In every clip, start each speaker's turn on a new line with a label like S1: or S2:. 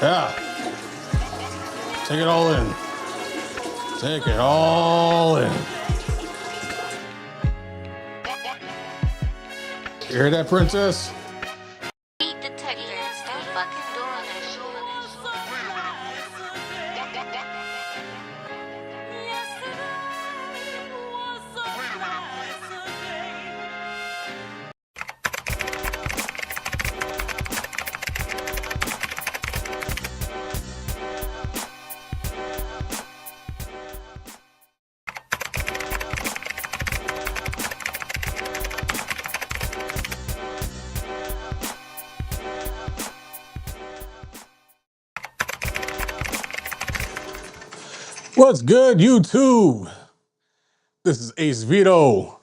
S1: Yeah. Take it all in. Take it all in. You hear that, princess? What's good, YouTube? This is Ace Vito.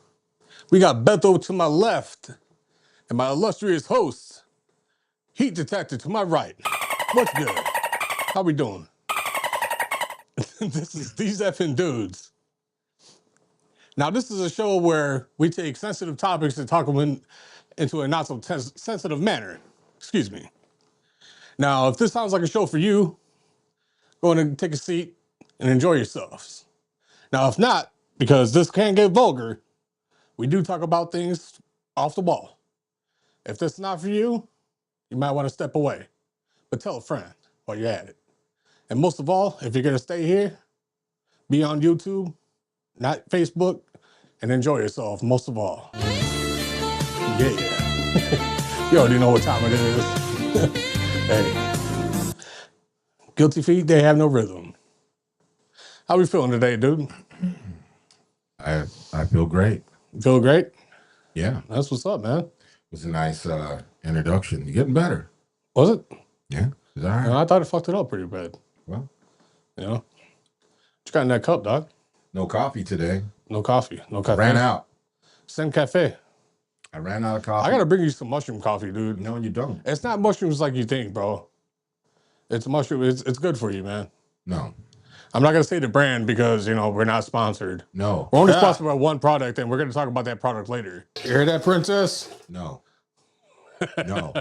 S1: We got Beto to my left and my illustrious host, Heat Detector to my right. What's good? How we doing? This is These Effing Dudes. Now, this is a show where we take sensitive topics and talk them into a not so sensitive manner. Excuse me. Now, if this sounds like a show for you, go ahead and take a seat and enjoy yourselves. Now, if not, because this can get vulgar, we do talk about things off the wall. If this is not for you, you might want to step away. But tell a friend while you're at it. And most of all, if you're going to stay here, be on YouTube, not Facebook, and enjoy yourself most of all. Yeah. You already know what time it is. Hey. Guilty feet, they have no rhythm. How we feeling today, dude?
S2: I feel great.
S1: Feel great?
S2: Yeah.
S1: That's what's up, man.
S2: It was a nice introduction. You're getting better.
S1: Was it?
S2: Yeah. Is that all right?
S1: I thought it fucked it up pretty bad.
S2: Well,
S1: you know? What you got in that cup, dog?
S2: No coffee today.
S1: No coffee. No cafe.
S2: Ran out.
S1: Send cafe.
S2: I ran out of coffee.
S1: I gotta bring you some mushroom coffee, dude.
S2: No, you don't.
S1: It's not mushrooms like you think, bro. It's mushroom. It's good for you, man.
S2: No.
S1: I'm not gonna say the brand because, we're not sponsored.
S2: No.
S1: We're only sponsored by one product, and we're gonna talk about that product later. You hear that, princess?
S2: No. No.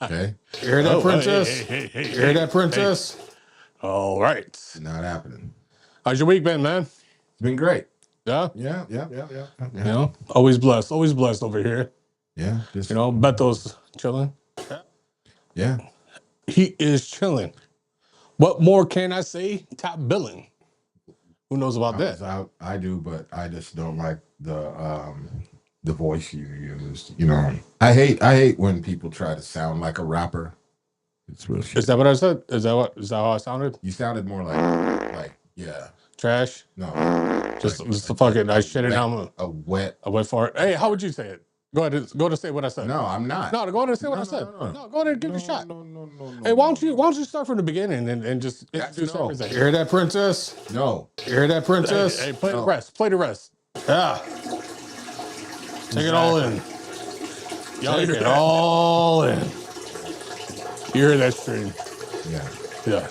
S2: Okay.
S1: You hear that, princess?
S2: Hey,
S1: you hear that, princess? Hey. All right.
S2: It's not happening.
S1: How's your week been, man?
S2: It's been great.
S1: Yeah?
S2: Yeah.
S1: Always blessed over here.
S2: Yeah.
S1: Beto's chilling.
S2: Yeah.
S1: He is chilling. What more can I say? Top billing. Who knows about that?
S2: I do, but I just don't like the voice you used. I hate when people try to sound like a rapper. It's real shit.
S1: Is that what I said? Is that how I sounded?
S2: You sounded more like yeah.
S1: Trash?
S2: No.
S1: Just fucking I shit it down.
S2: A wet
S1: fart. Hey, how would you say it? Go ahead and say what I said.
S2: No, I'm not.
S1: No, go ahead and say what I said. No, go ahead and give it a shot.
S2: No.
S1: Hey, why don't you start from the beginning and just introduce everything? You hear that, princess?
S2: No.
S1: You hear that, princess? Hey, play the rest. Play the rest. Yeah. Take it all in. Take it all in. You hear that stream? Yeah.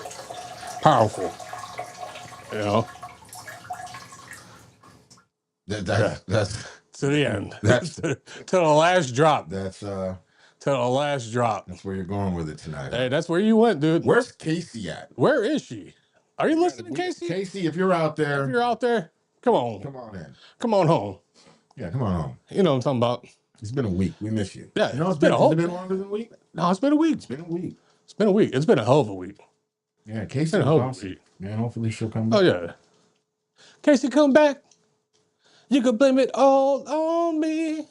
S1: Powerful.
S2: That's
S1: to the end.
S2: That's
S1: to the last drop.
S2: That's
S1: to the last drop.
S2: That's where you're going with it tonight.
S1: Hey, that's where you went, dude.
S2: Where's Casey at?
S1: Where is she? Are you listening, Casey?
S2: Casey, if you're out there.
S1: Come on.
S2: Come on in.
S1: Come on home.
S2: Yeah, come on home.
S1: You know what I'm talking about.
S2: It's been a week. We miss you.
S1: Yeah,
S2: it's been longer than a week?
S1: No, it's been a week.
S2: It's been a week.
S1: It's been a week. It's been a hell of a week.
S2: Yeah, Casey's
S1: been a hell of a week.
S2: Man, hopefully she'll come back.
S1: Oh, yeah. Casey, come back. You could blame it all on me.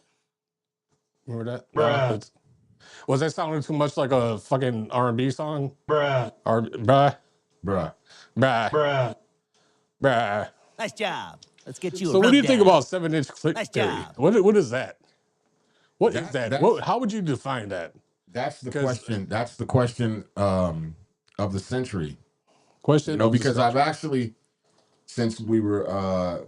S1: Remember that?
S2: Bruh.
S1: Was that sounding too much like a fucking R&B song?
S2: Bruh.
S1: Bruh.
S3: Nice job. Let's get you.
S1: So what do you think about 7-inch click theory?
S3: Job.
S1: What is that? What is that? How would you define that?
S2: That's the question. That's the question of the century.
S1: Because
S2: I've actually, since we were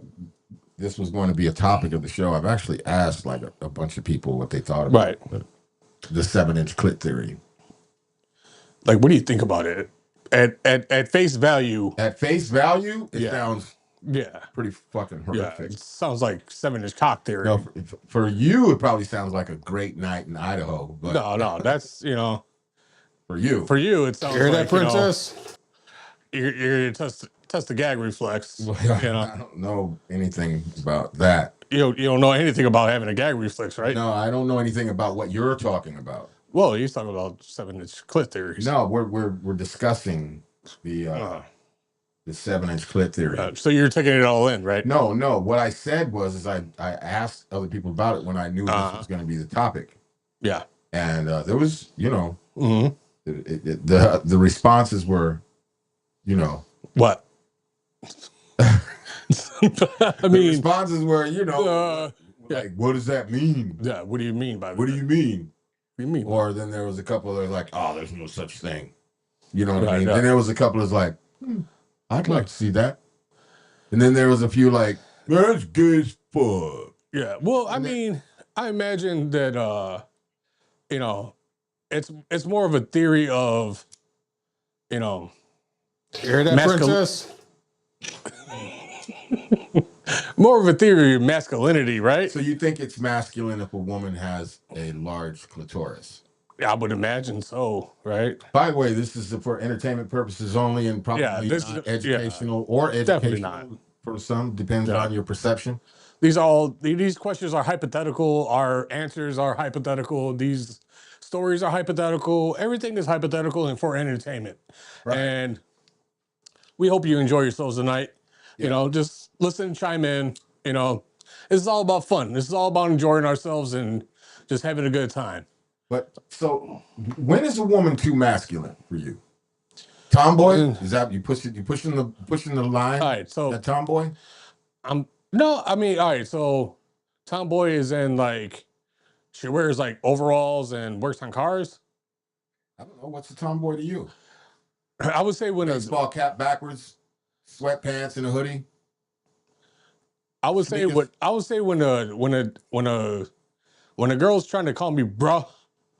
S2: this was going to be a topic of the show, I've actually asked like a bunch of people what they thought about the 7-inch clit theory.
S1: Like, what do you think about it? At face value.
S2: At face value, it sounds pretty fucking horrific.
S1: Yeah, it sounds like 7-inch cock theory.
S2: No, for you, it probably sounds like a great night in Idaho. But
S1: no, that's
S2: For you.
S1: For you, it sounds
S4: You hear
S1: like
S4: that, princess?
S1: You're test the gag reflex.
S2: Well,
S1: You know,
S2: I don't know anything about that.
S1: you don't know anything about having a gag reflex, right?
S2: No, I don't know anything about what you're talking about.
S1: Well, he's talking about 7-inch clit theories.
S2: No, we're discussing the 7-inch clit theory.
S1: So you're taking it all in, right?
S2: No. What I said was I asked other people about it when I knew this was going to be the topic.
S1: Yeah.
S2: And there was,
S1: Mm-hmm.
S2: the responses were,
S1: What? I
S2: the
S1: mean,
S2: responses were,
S1: yeah.
S2: like, what does that mean?
S1: Yeah. What do you mean by that?
S2: What do you mean?
S1: What do you mean?
S2: Or then there was a couple that were like, oh, there's no such thing. You know what I mean?
S1: Yeah.
S2: Then there was a couple that's like, I'd like to see that. And then there was a few like, that's gay as fuck.
S1: Yeah. Well, I mean, I imagine that it's more of a theory of,
S4: You hear that, princess?
S1: more of a theory of masculinity, right?
S2: So you think it's masculine if a woman has a large clitoris?
S1: I would imagine so, right?
S2: By the way, this is for entertainment purposes only, and probably not educational or educational for some. Depends on your perception.
S1: These questions are hypothetical. Our answers are hypothetical. These stories are hypothetical. Everything is hypothetical and for entertainment.
S2: Right.
S1: And we hope you enjoy yourselves tonight. Yeah. Just listen, chime in. This is all about fun. This is all about enjoying ourselves and just having a good time.
S2: But so, when is a woman too masculine for you? Tomboy? Is that you pushing the line?
S1: All right, so
S2: that tomboy?
S1: No, I mean, all right, so tomboy is in like she wears like overalls and works on cars.
S2: I don't know. What's a tomboy to you?
S1: I would say when
S2: baseball cap backwards, sweatpants and a hoodie.
S1: I would say when a girl's trying to call me bruh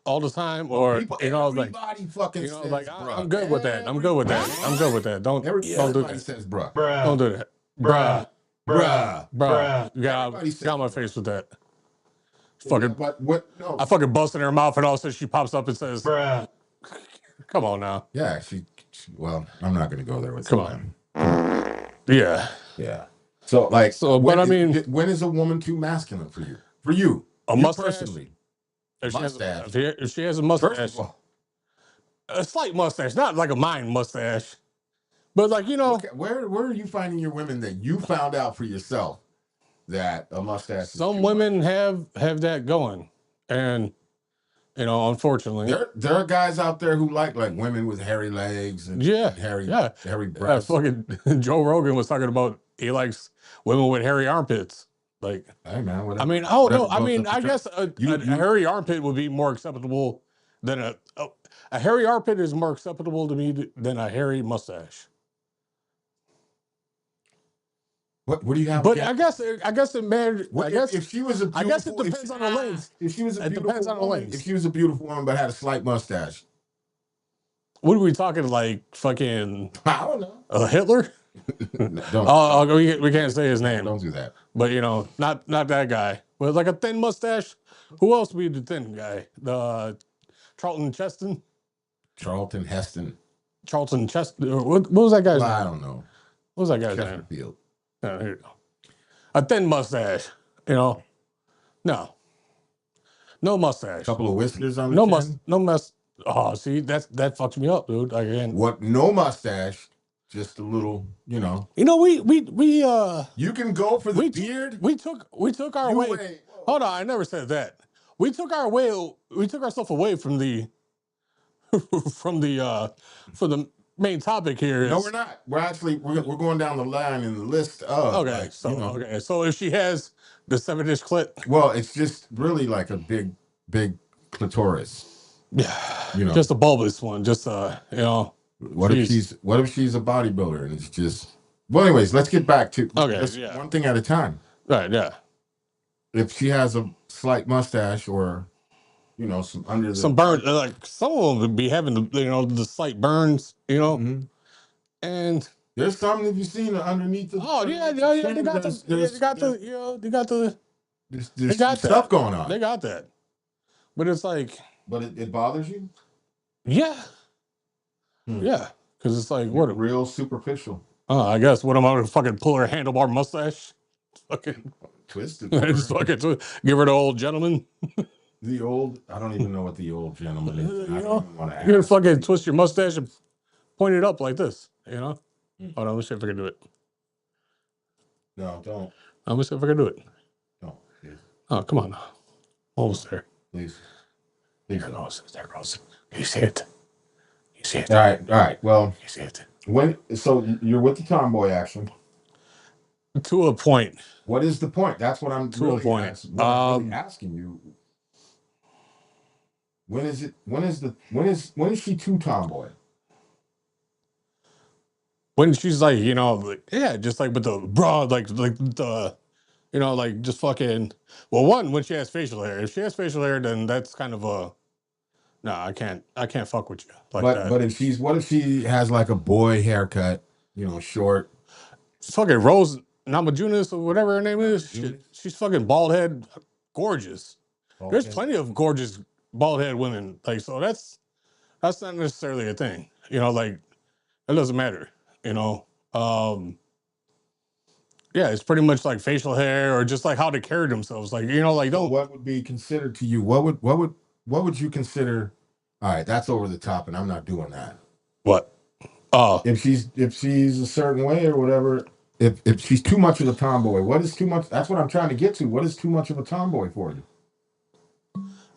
S1: all the time, or
S2: everybody fucking says
S1: like
S2: bruh.
S1: I'm good with that. I'm good with that. Don't do that.
S2: Says bruh.
S1: Don't do that.
S2: Bruh.
S1: You got my face with that. Fucking,
S2: what? No.
S1: I fucking bust in her mouth, and all of a sudden she pops up and says, bruh. Come on now.
S2: Yeah, well, I'm not going to go there with
S1: Come on. Yeah.
S2: So, when is a woman too masculine for you? For you,
S1: a mustache?
S2: Personally.
S1: If she has a mustache,
S2: first of all,
S1: a slight mustache, not like a mine mustache, but like
S2: where are you finding your women that you found out for yourself that a mustache?
S1: Some women have that going, and unfortunately,
S2: there are guys out there who like women with hairy legs and hairy breasts.
S1: Fucking Joe Rogan was talking about he likes women with hairy armpits. Like,
S2: hey man, whatever.
S1: I mean, I guess a hairy armpit would be more acceptable than a hairy armpit is more acceptable to me than a hairy mustache.
S2: What do you have?
S1: But I guess it matters.
S2: If she was a beautiful,
S1: I guess it depends on the length.
S2: If she was a beautiful woman, if she was a beautiful woman but had a slight mustache,
S1: what are we talking? Like fucking?
S2: I don't know.
S1: Hitler? We can't say his name.
S2: Don't do that.
S1: But not that guy. With like a thin mustache. Who else would be the thin guy? The Charlton Heston.
S2: Charlton Heston.
S1: What was that guy's name?
S2: I don't know.
S1: What was that guy's name? Oh, here you go. A thin mustache. No mustache.
S2: Couple of whiskers on the chin.
S1: No mustache. Oh, see, that fucks me up, dude. Again.
S2: What? No mustache. Just a little, we you can go for the beard.
S1: We took our way. Hold on, I never said that. We took ourselves away from the from the main topic here.
S2: No, we're not. We're going down the line in the list of
S1: So if she has the 7-inch clit,
S2: well, it's just really like a big clitoris.
S1: Yeah. Just a bulbous one, just
S2: What if she's a bodybuilder and it's just well, anyways, let's get back to one thing at a time.
S1: Right, yeah.
S2: If she has a slight mustache or
S1: some burns, like some of them would be having the slight burns,
S2: Mm-hmm.
S1: And
S2: there's some that you've seen underneath the they got stuff going on.
S1: They got that. But it's like
S2: it bothers you?
S1: Yeah. Yeah, because it's like what
S2: real superficial.
S1: I guess what am I gonna fucking pull her handlebar mustache? Fucking
S2: Twisted.
S1: just fucking give her the old gentleman.
S2: The old, I don't even know what the old gentleman is.
S1: You
S2: I don't
S1: know,
S2: even want to
S1: you're gonna
S2: ask.
S1: fucking twist your mustache and point it up like this. You know. Hold on, let's see if I can do it.
S2: No, don't.
S1: I'm gonna see if I can do it.
S2: No, please.
S1: Oh, come on now. Almost there.
S2: Please.
S1: There it goes. There it goes. You see it. You see it.
S2: All right. Well,
S1: You see it.
S2: So you're with the tomboy action.
S1: To a point.
S2: What is the point? That's what I'm
S1: to a point.
S2: I'm really asking you. When is she too tomboy?
S1: When she's like, you know, like, yeah, just like with the bra, like the, you know, like just fucking. Well, one, when she has facial hair. If she has facial hair, then that's kind of a. No, I can't fuck with you like that.
S2: But what if she has like a boy haircut, you know, short?
S1: Fucking Rose Namajunas or whatever her name is. She's fucking bald head, gorgeous. There's plenty of gorgeous bald head women. Like, so that's not necessarily a thing. You know, like it doesn't matter. You know, yeah, it's pretty much like facial hair or just like how they carry themselves. Like, you know, like don't.
S2: What would be considered to you? What would you consider? All right, that's over the top, and I'm not doing that.
S1: What?
S2: If she's a certain way or whatever. If she's too much of a tomboy, what is too much? That's what I'm trying to get to. What is too much of a tomboy for you?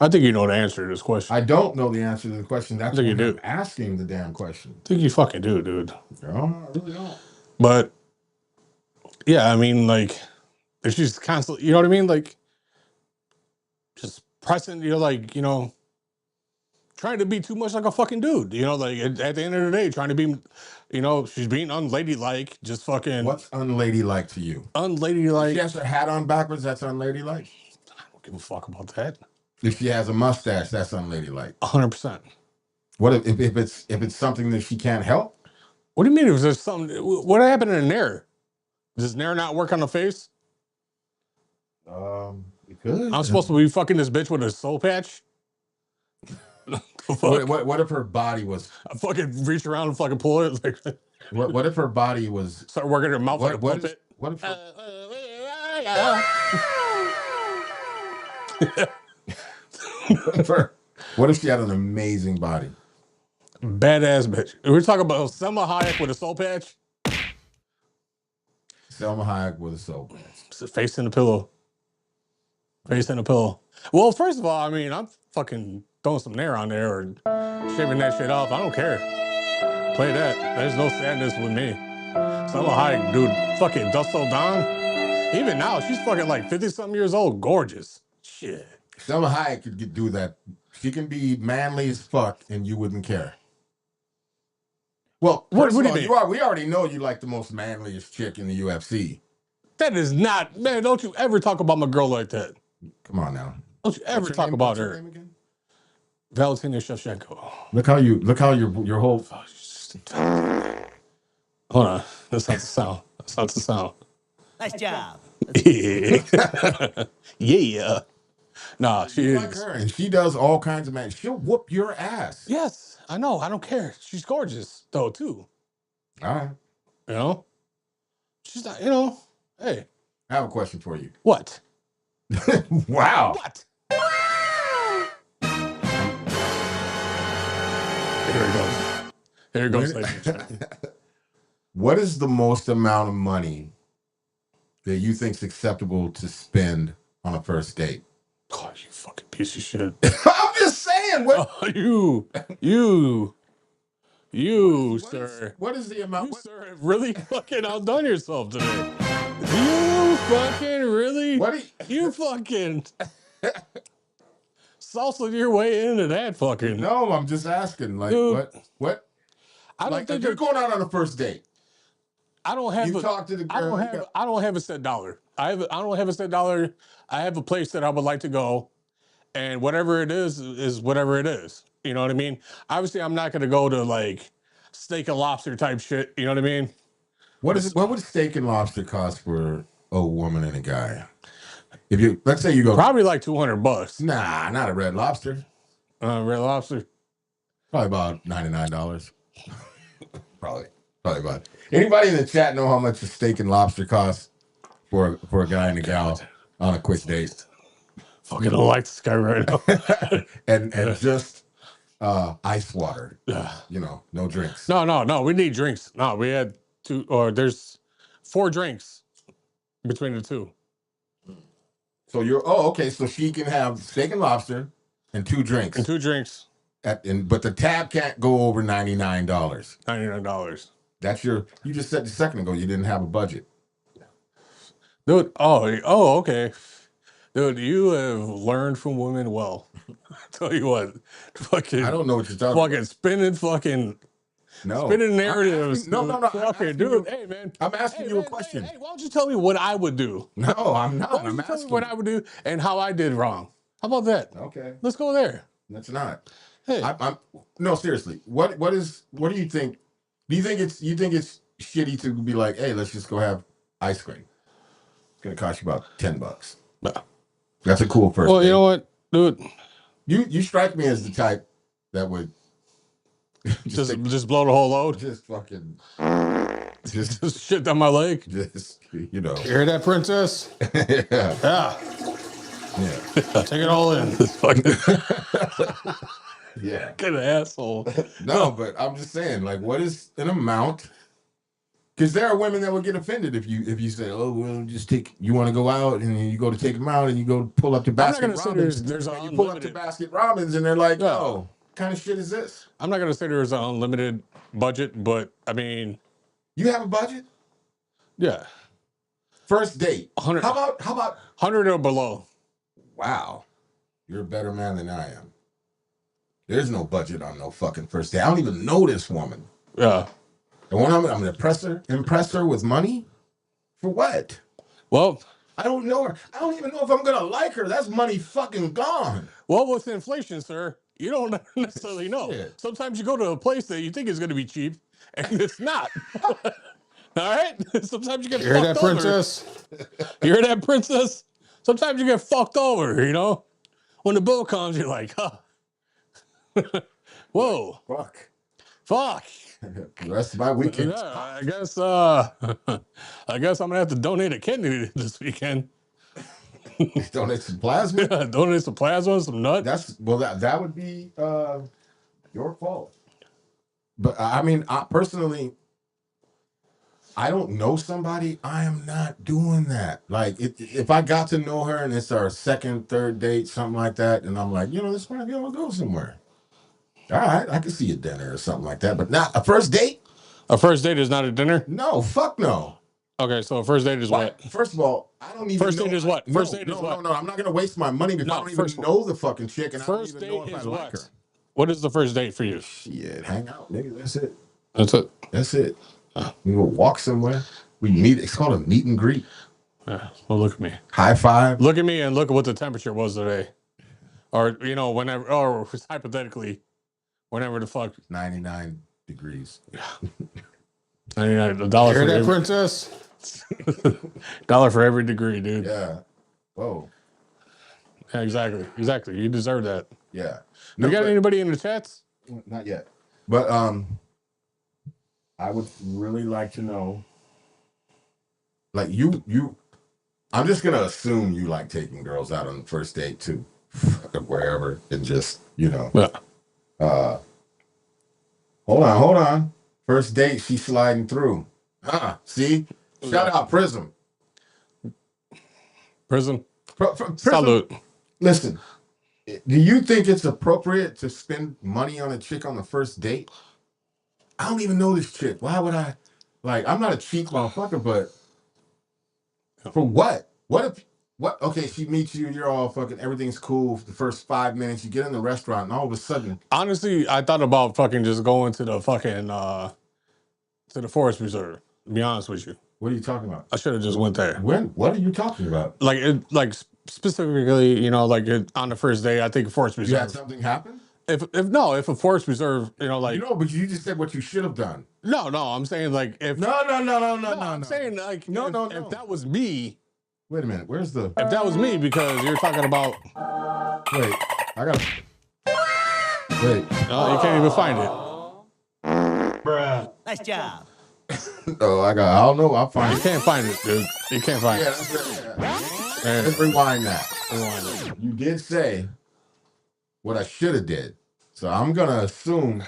S1: I think you know the answer to this question.
S2: I don't know the answer to the question. That's why
S1: I'm
S2: asking the damn question.
S1: I think you fucking do, dude.
S2: No, I really don't.
S1: But yeah, I mean, like, if she's constantly, you know what I mean? Like, just pressing, you know, like, you know, trying to be too much like a fucking dude. You know, like at the end of the day, trying to be, you know, she's being unladylike, just fucking.
S2: What's unladylike to you?
S1: Unladylike.
S2: If she has her hat on backwards, that's unladylike.
S1: I don't give a fuck about that.
S2: If she has a mustache, that's unladylike.
S1: 100%.
S2: What if it's something that she can't help?
S1: What do you mean? If there's something, what happened in Nair? Does Nair not work on the face?
S2: It could.
S1: I'm supposed to be fucking this bitch with a soul patch?
S2: What if her body was?
S1: I fucking reach around and fucking pull it. Like,
S2: what if her body was?
S1: Start working her mouth like a puppet.
S2: What if she had an amazing body?
S1: Badass bitch. We're talking about Selma Hayek with a soul patch.
S2: Selma Hayek with a soul patch.
S1: Face in the pillow. Face in the pillow. Well, first of all, I mean, I'm fucking throwing some Nair on there or shaving that shit off. I don't care. Play that. There's no sadness with me. Selma Hayek, dude, fucking Dust Till Dawn. Even now, she's fucking like 50-something years old. Gorgeous. Shit.
S2: Selma Hayek could do that. She can be manly as fuck and you wouldn't care. Well, what do you mean? We already know you like the most manliest chick in the UFC.
S1: That is not, man, don't you ever talk about my girl like that.
S2: Come on now.
S1: Don't you ever talk about her. Valentina Shevchenko.
S2: Look how your whole.
S1: Hold on. That's not the sound. That's not the sound.
S3: Nice job.
S1: Yeah. Nah, she is.
S2: Like her, and she does all kinds of man. She'll whoop your ass.
S1: Yes, I know. I don't care. She's gorgeous, though, too.
S2: All right.
S1: You know? She's not, you know, hey.
S2: I have a question for you.
S1: What?
S2: Wow.
S1: What? Here it goes. Here it goes, ladies and gentlemen.
S2: What is the most amount of money that you think is acceptable to spend on a first date?
S1: Oh, you fucking piece of shit.
S2: I'm just saying. What?
S1: Oh, sir.
S2: What is the amount?
S1: You, sir, have really fucking outdone yourself today. You fucking really?
S2: What?
S1: You fucking salsa your way into that fucking.
S2: No, I'm just asking. Like, dude, what? I don't think you're going out on a first date.
S1: I don't have.
S2: Talk to the girl.
S1: I don't have a set dollar. I don't have a set dollar. I have a place that I would like to go, and whatever it is whatever it is. You know what I mean? Obviously, I'm not going to go to like steak and lobster type shit. You know what I mean?
S2: What would steak and lobster cost for a woman and a guy? If you let's say you go
S1: probably like $200.
S2: Nah, not a Red Lobster.
S1: Red Lobster.
S2: Probably about $99. Probably about it. Anybody in the chat know how much a steak and lobster costs for a guy and a gal on a quick date?
S1: Fucking don't like this guy right now.
S2: and just ice water. You know, no drinks.
S1: No. We need drinks. No, we had two, or there's 4 drinks between the two.
S2: So okay. So she can have steak and lobster and 2 drinks.
S1: And 2 drinks.
S2: But the tab can't go over $99.
S1: $99.
S2: That's you just said a second ago you didn't have a budget.
S1: Dude, okay. Dude, you have learned from women well. I tell you what, fucking.
S2: I don't know what you're talking
S1: about. Spinning narratives.
S2: No.
S1: Dude, hey man.
S2: I'm asking you a question.
S1: Hey, why don't you tell me what I would do?
S2: No, I'm not.
S1: Why don't you tell me what I would do and how I did wrong? How about that?
S2: Okay.
S1: Let's go there.
S2: That's not.
S1: Hey.
S2: No, seriously. What do you think? Do you think it's shitty to be like, hey, let's just go have ice cream? It's gonna cost you about $10.
S1: No.
S2: That's a cool first.
S1: Well,
S2: date.
S1: you know what, dude?
S2: You strike me as the type that would
S1: just blow the whole load.
S2: Just fucking
S1: just shit down my leg.
S2: Just
S4: You hear that, princess?
S2: Yeah.
S4: Take it all in.
S1: This fucking
S2: Yeah.
S1: kind of asshole.
S2: No, but I'm just saying, like, what is an amount? Because there are women that will get offended if you say, oh, well, you want to go out and you go to take them out and you go pull up to basket ramen.
S1: There's
S2: and you pull up to basket ramens and they're like, oh, what kind of shit is this?
S1: I'm not gonna say there's an unlimited budget, but I mean,
S2: you have a budget?
S1: Yeah.
S2: First date.
S1: 100.
S2: How about
S1: 100 or below?
S2: Wow, you're a better man than I am. There's no budget on no fucking first date. I don't even know this woman.
S1: Yeah.
S2: And when I'm gonna impress her with money? For what?
S1: Well,
S2: I don't know her. I don't even know if I'm gonna like her. That's money fucking gone.
S1: Well, with inflation, sir, you don't necessarily know.
S2: Shit.
S1: Sometimes you go to a place that you think is gonna be cheap, and it's not. All right? Sometimes you get
S4: You hear that, princess?
S1: You hear that, princess? Sometimes you get fucked over, you know? When the bill comes, you're like, huh. Whoa. Fuck.
S2: The rest of my weekend.
S1: Yeah, I guess I'm gonna have to donate a kidney this weekend.
S2: Donate some plasma.
S1: Yeah, donate some plasma, some nuts.
S2: That would be your fault. But I mean, personally, I don't know somebody. I am not doing that. Like, if I got to know her and it's our second, third date, something like that, and I'm like, this might be able to go somewhere. All right, I can see a dinner or something like that, but not a first date.
S1: A first date is not a dinner?
S2: No, fuck no.
S1: Okay, so a first date is what?
S2: First of all, I don't even
S1: First
S2: know.
S1: date is what?
S2: First date is what? No, I'm not going to waste my money if I don't even know the fucking chick and I don't even know if I like her.
S1: What is the first date for you?
S2: Shit, hang out, nigga. That's it.
S1: That's it.
S2: We will walk somewhere. We meet. It's called a meet and greet.
S1: Yeah. Well, look at me.
S2: High five.
S1: Look at me and look at what the temperature was today. Or, whenever, or hypothetically, whenever the fuck.
S2: 99 degrees.
S1: Yeah. $99. You
S4: hear that, princess?
S1: $1 for every degree, dude.
S2: Yeah. Whoa.
S1: Yeah, exactly. You deserve that.
S2: Yeah.
S1: You got anybody in the chats?
S2: Not yet. But I would really like to know, like, I'm just gonna assume you like taking girls out on the first date to wherever and just,
S1: Yeah.
S2: Hold on. First date, she's sliding through. See? Shout out Prism.
S1: Prism.
S2: Prism.
S1: Salute.
S2: Listen, do you think it's appropriate to spend money on a chick on the first date? I don't even know this chick. Why would I? Like, I'm not a cheap motherfucker, but for what? Okay, she meets you, you're all fucking, everything's cool for the first 5 minutes, you get in the restaurant, and all of a sudden...
S1: Honestly, I thought about fucking just going to the fucking, to the forest reserve, to be honest with you.
S2: What are you talking about?
S1: I should have just went there.
S2: When? What are you talking about?
S1: Like specifically, on the first day, I think forest reserve.
S2: You had something happen?
S1: If a forest reserve,
S2: but you just said what you should have done.
S1: No, I'm saying like if...
S2: No.
S1: I'm saying like, if that was me...
S2: Wait a minute, where's the...
S1: If that was me, because you're talking about...
S2: Wait, I got... Wait.
S1: No, you can't even find it.
S3: Nice job.
S2: Oh, I don't know. I'll find
S1: You
S2: it.
S1: can't find it, dude. You can't find
S2: Yeah,
S1: it.
S2: that's it. Yeah.
S1: There you
S2: Let's
S1: go.
S2: rewind that.
S1: Rewind it.
S2: You did say what I should have did. So I'm gonna assume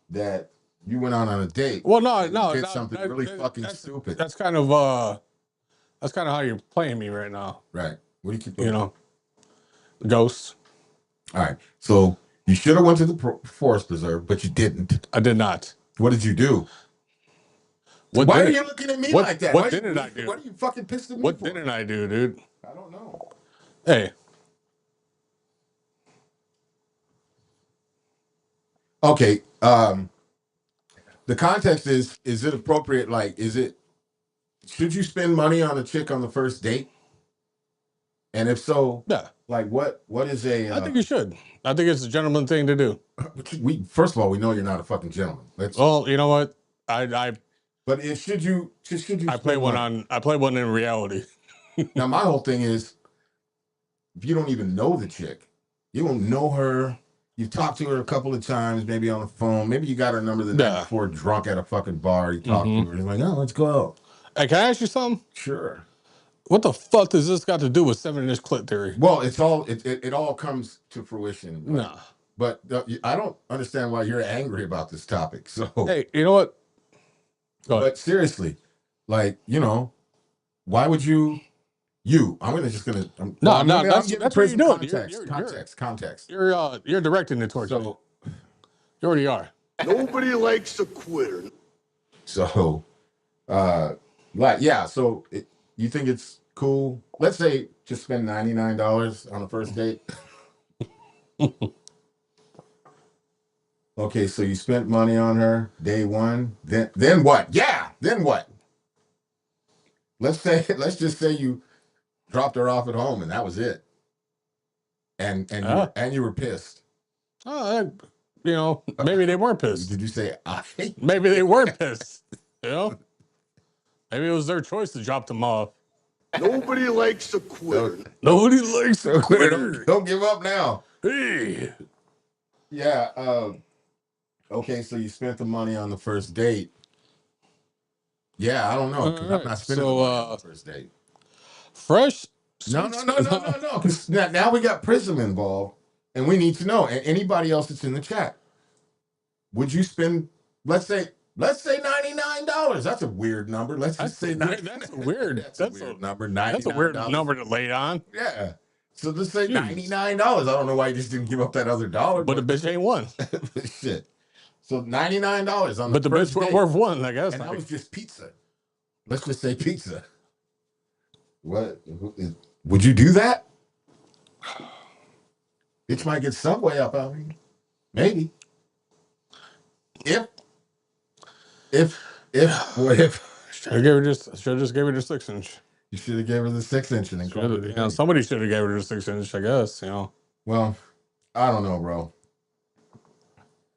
S2: that you went on a date.
S1: Well,
S2: and you did something really fucking stupid.
S1: That's kind of how you're playing me right now.
S2: Right. What do you keep
S1: You
S2: looking?
S1: know, ghosts.
S2: All right. So you should have went to the forest preserve, but you didn't.
S1: I did not.
S2: What did you do?
S1: What
S2: Why are
S1: did
S2: you looking at me
S1: what-
S2: like that?
S1: what
S2: Why
S1: didn't I do?
S2: What are you fucking pissed at me
S1: What
S2: for?
S1: didn't I do, dude?
S2: I don't know.
S1: Hey,
S2: Okay. The context is it appropriate? Like, should you spend money on a chick on the first date? And if so,
S1: yeah.
S2: like what is a
S1: I think you should. I think it's a gentleman thing to do.
S2: we first of all, we know you're not a fucking gentleman.
S1: Well, you know what? I
S2: But should you
S1: I play
S2: spend
S1: one
S2: money?
S1: I play one in reality.
S2: Now my whole thing is, if you don't even know the chick, you don't know her. You've talked to her a couple of times, maybe on the phone. Maybe you got her number the night before, drunk at a fucking bar. You talk to her. You're like, oh, let's go.
S1: Hey, can I ask you something?
S2: Sure.
S1: What the fuck does this got to do with 7-inch clit theory?
S2: Well, it all comes to fruition.
S1: Nah.
S2: But I don't understand why you're angry about this topic. So,
S1: Hey, you know what? Go ahead.
S2: but seriously, like, why would you? I'm
S1: That's
S2: giving
S1: what you're
S2: prison
S1: doing.
S2: context.
S1: You're directing it towards me.
S2: So,
S1: You already are.
S5: Nobody likes a quitter.
S2: so, so you think it's cool? Let's say just spend $99 on a first date. Okay, so you spent money on her day one. Then what? Yeah, then what? Let's just say you dropped her off at home and that was it. And you were pissed.
S1: Maybe they weren't pissed.
S2: Did you say
S1: Maybe they weren't pissed. You know? Maybe it was their choice to drop them off.
S5: Nobody likes a quitter.
S1: Nobody likes a quitter.
S2: Don't give up now.
S1: Hey.
S2: Yeah. Okay, so you spent the money on the first date. Yeah, I don't know. 'Cause I'm not spending the money on the first date.
S1: Fresh.
S2: No. Because now we got Prism involved, and we need to know. And anybody else that's in the chat, would you spend? Let's say $99. That's a weird number. Let's just say
S1: That's a weird.
S2: That's a weird number. $99.
S1: That's a weird number to lay on.
S2: Yeah. So let's say $99. I don't know why you just didn't give up that other dollar.
S1: But the bitch ain't one.
S2: Shit. So $99 on
S1: But the bitch
S2: first date.
S1: worth one, I guess.
S2: And that was just pizza. Let's just say pizza. What would you do that? Bitch might get Subway up out here. Maybe. If
S1: Should have just gave her the 6-inch.
S2: you should have gave her the 6-inch and then called it a day.
S1: Somebody should have gave her the 6-inch, I guess.
S2: Well, I don't know, bro.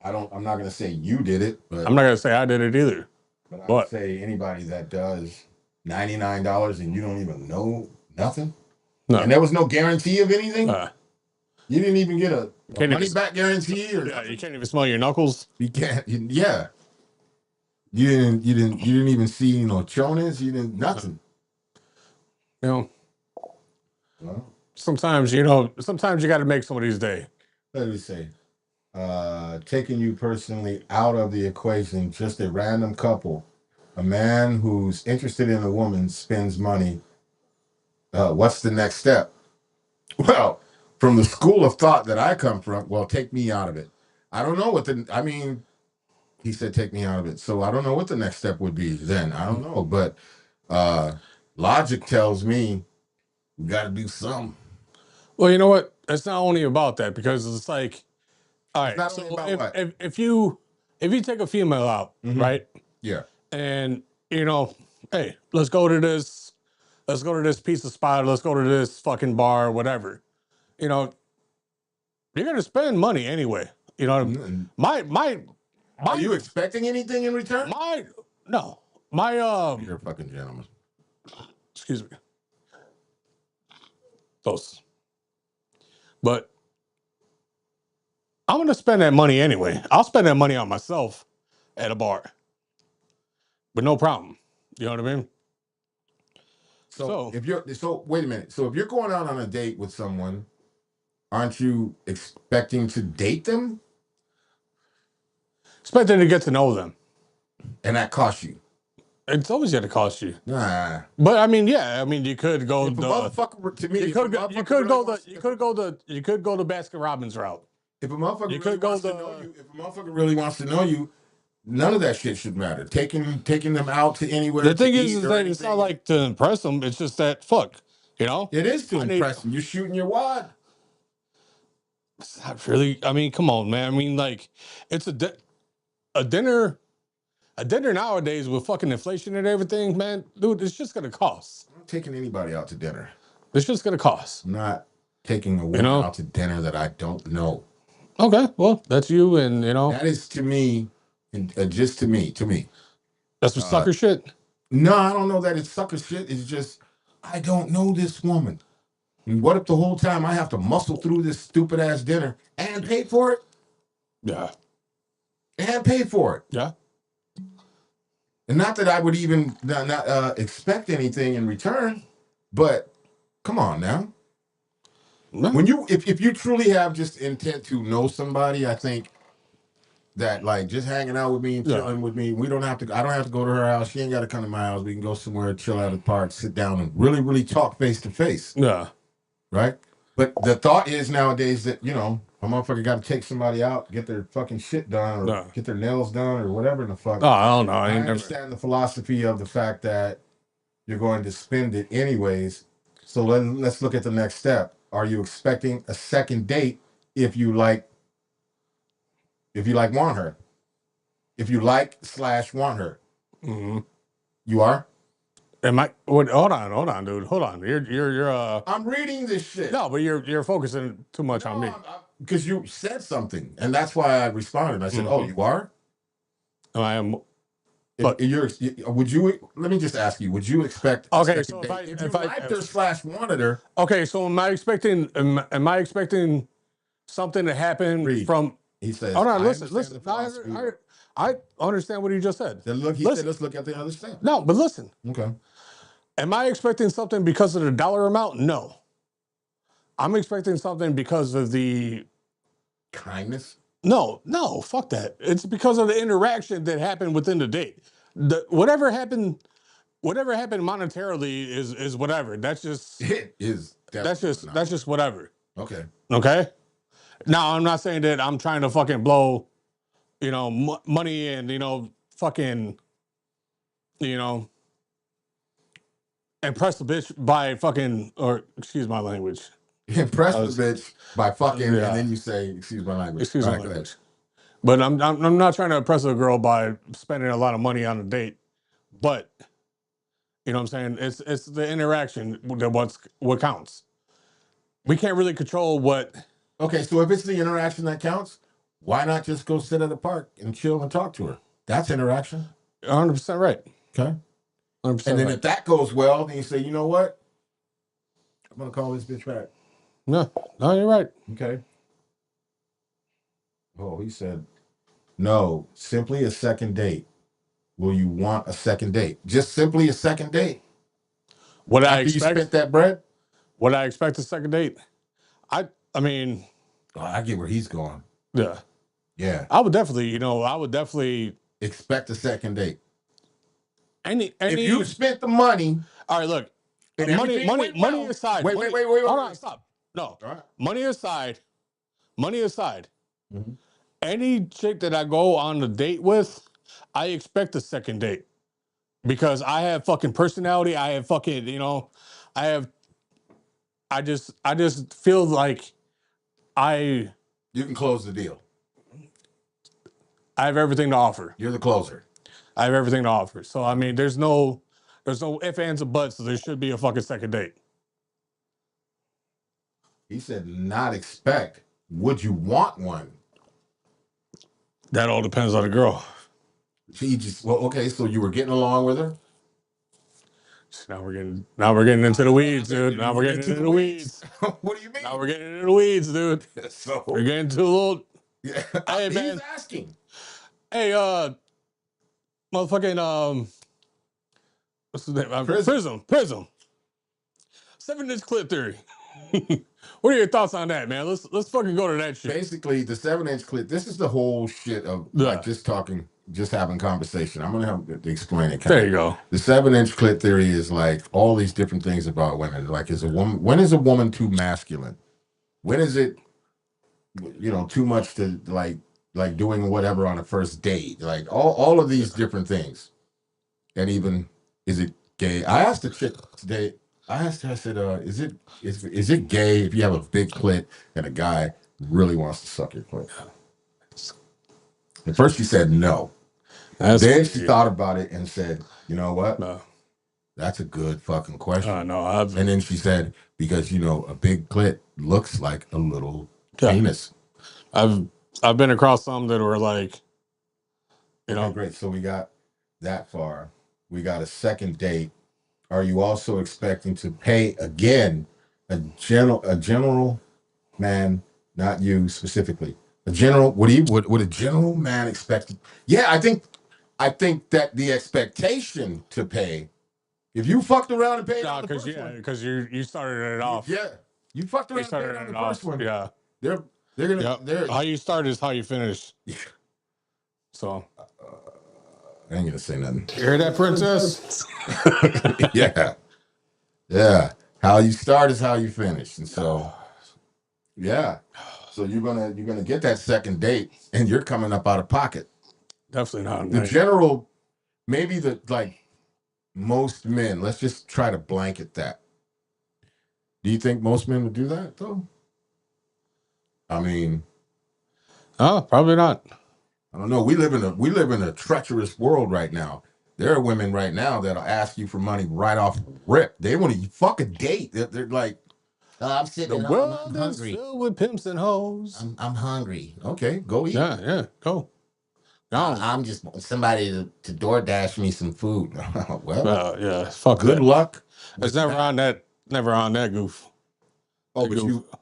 S2: I'm not gonna say you did it, but
S1: I'm not gonna say I did it either.
S2: But I would say anybody that does $99 and you don't even know nothing, and there was no guarantee of anything. You didn't even get a money back guarantee, or
S1: you can't even smell your knuckles.
S2: You can't. Yeah. You didn't even see chonas. You didn't nothing.
S1: Well, sometimes you got to make somebody's day.
S2: Let me say, taking you personally out of the equation, just a random couple, a man who's interested in a woman spends money. What's the next step? Well, from the school of thought that I come from, take me out of it. I don't know he said take me out of it. So I don't know what the next step would be then. I don't know. But logic tells me we got to do something.
S1: Well, you know what? It's not only about that, because it's like, all right, so if you take a female out, right?
S2: Yeah.
S1: And, hey, let's go to this pizza spot, let's go to this fucking bar, whatever. You're going to spend money anyway.
S2: Are you expecting anything in return?
S1: No.
S2: You're a fucking gentleman.
S1: Excuse me. Close. But I'm going to spend that money anyway. I'll spend that money on myself at a bar. but no problem. You know what I mean?
S2: So wait a minute. So if you're going out on a date with someone, aren't you expecting to date them?
S1: Expecting to get to know them.
S2: And that costs you.
S1: It's always going to cost you.
S2: Nah.
S1: But I mean, yeah. I mean, you could go
S2: If a motherfucker, to me,
S1: you could go the Baskin Robbins route.
S2: If a motherfucker
S1: You
S2: really
S1: could go
S2: wants to
S1: the-
S2: know you, if a motherfucker really wants to know you, none of that shit should matter. Taking them out to anywhere.
S1: The thing
S2: to
S1: is
S2: eat or
S1: that it's not
S2: anything.
S1: like to impress them. It's just that fuck, you know.
S2: It is to
S1: I need-
S2: impress them. You're shooting your wad.
S1: It's not really. I mean, come on, man. I mean, like, it's a dinner. A dinner nowadays with fucking inflation and everything, man, dude, it's just gonna cost.
S2: I'm not taking anybody out to dinner.
S1: It's just gonna cost.
S2: I'm not taking a woman out to dinner that I don't know.
S1: Okay, well, that's you, and
S2: that is to me, and just to me.
S1: That's some sucker shit.
S2: No, I don't know that it's sucker shit. It's just I don't know this woman. And what if the whole time I have to muscle through this stupid ass dinner and pay for it?
S1: Yeah.
S2: And pay for it.
S1: Yeah.
S2: And not that I would even not expect anything in return, but come on now.
S1: No.
S2: When if you truly have just intent to know somebody, I think that like just hanging out with me and chilling with me, I don't have to go to her house. She ain't got to come to my house. We can go somewhere, chill out at the park, sit down and really, really talk face to face.
S1: Yeah.
S2: Right? But the thought is nowadays that, a motherfucker got to take somebody out, get their fucking shit done, or get their nails done, or whatever in the fuck.
S1: Oh, I don't know.
S2: I understand the philosophy of the fact that you're going to spend it anyways. So let's look at the next step. Are you expecting a second date if you want her? If you like/want her.
S1: Mm-hmm.
S2: You are?
S1: Am I? Hold on, dude. Hold on. You're.
S2: I'm reading this shit.
S1: No, but you're focusing too much on me.
S2: Because you said something, and that's why I responded. I said, "Oh, you are."
S1: I am.
S2: But would you? Let me just ask you: would you expect?
S1: Okay, so
S2: if you liked her / wanted her.
S1: Okay, so am I expecting something to happen from?
S2: He says.
S1: Oh no, listen. I understand what he just said.
S2: Said, let's look at the other step.
S1: No, but listen.
S2: Okay.
S1: Am I expecting something because of the dollar amount? No. I'm expecting something because of the
S2: kindness.
S1: No, fuck that. It's because of the interaction that happened within the date. Whatever happened monetarily is whatever. That's just
S2: it is.
S1: That's just whatever.
S2: Okay.
S1: Okay. Now I'm not saying that I'm trying to fucking blow, money and fucking, impress the bitch by fucking, or excuse my language.
S2: Impress the bitch by fucking, and then you say, excuse my language.
S1: Excuse my language. But I'm not trying to impress a girl by spending a lot of money on a date. But you know what I'm saying? It's the interaction that what counts. We can't really control what.
S2: Okay, so if it's the interaction that counts, why not just go sit at the park and chill and talk to her? That's interaction.
S1: 100% right.
S2: Okay.
S1: 100%
S2: and then
S1: right.
S2: if that goes well, then you say, you know what? I'm gonna call this bitch back.
S1: No, you're right.
S2: Okay. Oh, he said, no, simply a second date. Will you want a second date? Just simply a second date.
S1: What
S2: After
S1: I expect,
S2: you spent that bread?
S1: What I expect a second date? I mean,
S2: I get where he's going.
S1: Yeah.
S2: Yeah.
S1: I would definitely
S2: expect a second date.
S1: If
S2: you spent the money.
S1: All right, look. Money aside.
S2: Wait.
S1: Hold on, stop. No.
S2: All right.
S1: Money aside.
S2: Mm-hmm.
S1: Any chick that I go on a date with, I expect a second date. Because I have fucking personality. I have fucking, I just feel like
S2: you can close the deal.
S1: I have everything to offer.
S2: You're the closer.
S1: I have everything to offer. So I mean, there's no ifs, ands, or buts. So there should be a fucking second date.
S2: He said, not expect. Would you want one?
S1: That all depends on the girl.
S2: Okay, so you were getting along with her?
S1: Now we're getting into the weeds, dude. Now we're getting into the weeds.
S2: What do you mean?
S1: Now we're getting into the weeds, dude.
S2: So
S1: we're getting to a little.
S2: Yeah,
S1: Hey,
S2: he's
S1: man.
S2: asking.
S1: Hey, motherfucking What's the name?
S2: Prism.
S1: Prism. 7-inch clip theory. What are your thoughts on that, man? Let's fucking go to that shit.
S2: Basically, the 7-inch clip. This is the whole shit of like just talking, just having conversation. I'm gonna have to explain it.
S1: There you go.
S2: The 7-inch clip theory is like all these different things about women. Like, is a woman? When is a woman too masculine? When is it, too much to like doing whatever on a first date? Like all of these different things. And even, is it gay? I asked the chick today. I asked her. I said, "Is it gay if you have a big clit and a guy really wants to suck your clit?" At first, she said no. Then she thought about it and said, "You know what?
S1: No.
S2: That's a good fucking question."
S1: No,
S2: and then she said, "Because a big clit looks like a little penis."
S1: I've been across some that were like,
S2: Okay, great. So we got that far. We got a second date. Are you also expecting to pay again? A general man, not you specifically. A general. Would a general man expect? Yeah, I think that the expectation to pay. If you fucked around and paid on the first one,
S1: because you started it off.
S2: Yeah, you fucked around and paid on the first one.
S1: Yeah,
S2: they're gonna.
S1: How you start is how you finish.
S2: Yeah.
S1: So
S2: I ain't gonna say nothing.
S4: You hear that, princess?
S2: Yeah. How you start is how you finish, and so yeah. So you're gonna get that second date, and you're coming up out of pocket.
S1: Definitely not.
S2: The general, maybe most men. Let's just try to blanket that. Do you think most men would do that though? I mean,
S1: probably not.
S2: I don't know. We live in a treacherous world right now. There are women right now that'll ask you for money right off the rip. They want to fuck a date. They're like,
S3: I'm sitting
S1: The
S3: at home.
S1: world
S3: I'm
S1: is
S3: hungry.
S1: filled with pimps and hoes.
S3: I'm hungry.
S2: okay, go eat.
S1: Yeah, go. No.
S3: I'm just wanting somebody to DoorDash me some food.
S2: Well,
S1: Yeah, fuck
S2: good
S1: that.
S2: luck.
S1: It's never on that goof.
S2: Oh, but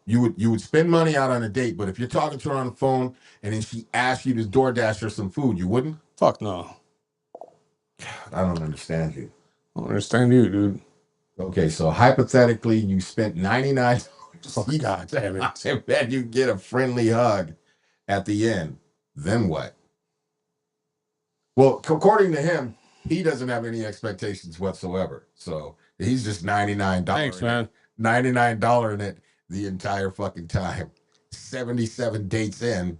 S2: you would spend money out on a date, but if you're talking to her on the phone and then she asks you to DoorDash her some food, you wouldn't?
S1: Fuck no.
S2: I don't understand you.
S1: I don't understand you, dude.
S2: Okay, so hypothetically, you spent $99.
S1: Oh, God damn it.
S2: And then you get a friendly hug at the end. Then what? Well, according to him, he doesn't have any expectations whatsoever. So he's just $99.
S1: Thanks, man.
S2: $99 in it the entire fucking time. 77 dates in.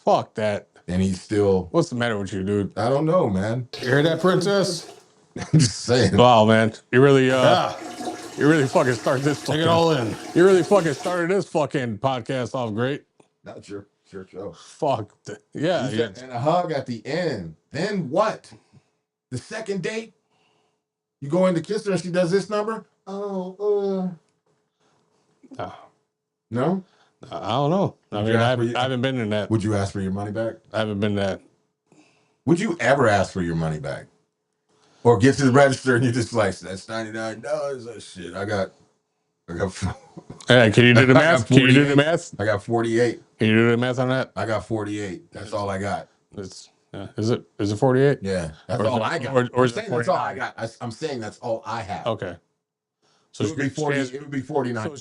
S1: Fuck that.
S2: And he's still.
S1: What's the matter with you, dude?
S2: I don't know, man.
S4: You hear that, princess?
S2: I'm just saying.
S1: Wow, man. You really
S4: Yeah.
S1: you really fucking started this
S4: Take it all in.
S1: You really fucking started this fucking podcast off great.
S2: Not your show.
S1: Fuck. Yeah.
S2: And a hug at the end. Then what? The second date? You go in to kiss her and she does this number? Oh, no?
S1: I don't know. I mean, I haven't been in that.
S2: Would you ask for your money back?
S1: I haven't been that.
S2: Would you ever ask for your money back? Or get to the register and you're just like, that's $99. Oh shit. I got
S1: Hey, can you do the math? Can you do the math?
S2: I got 48.
S1: Can you do the math on that?
S2: I got 48. That's all I got.
S1: Is it 48?
S2: Yeah. That's all I got.
S1: Or is it
S2: that's all I got. I'm saying that's all I have.
S1: Okay. So
S2: it would be 40. It would be 49.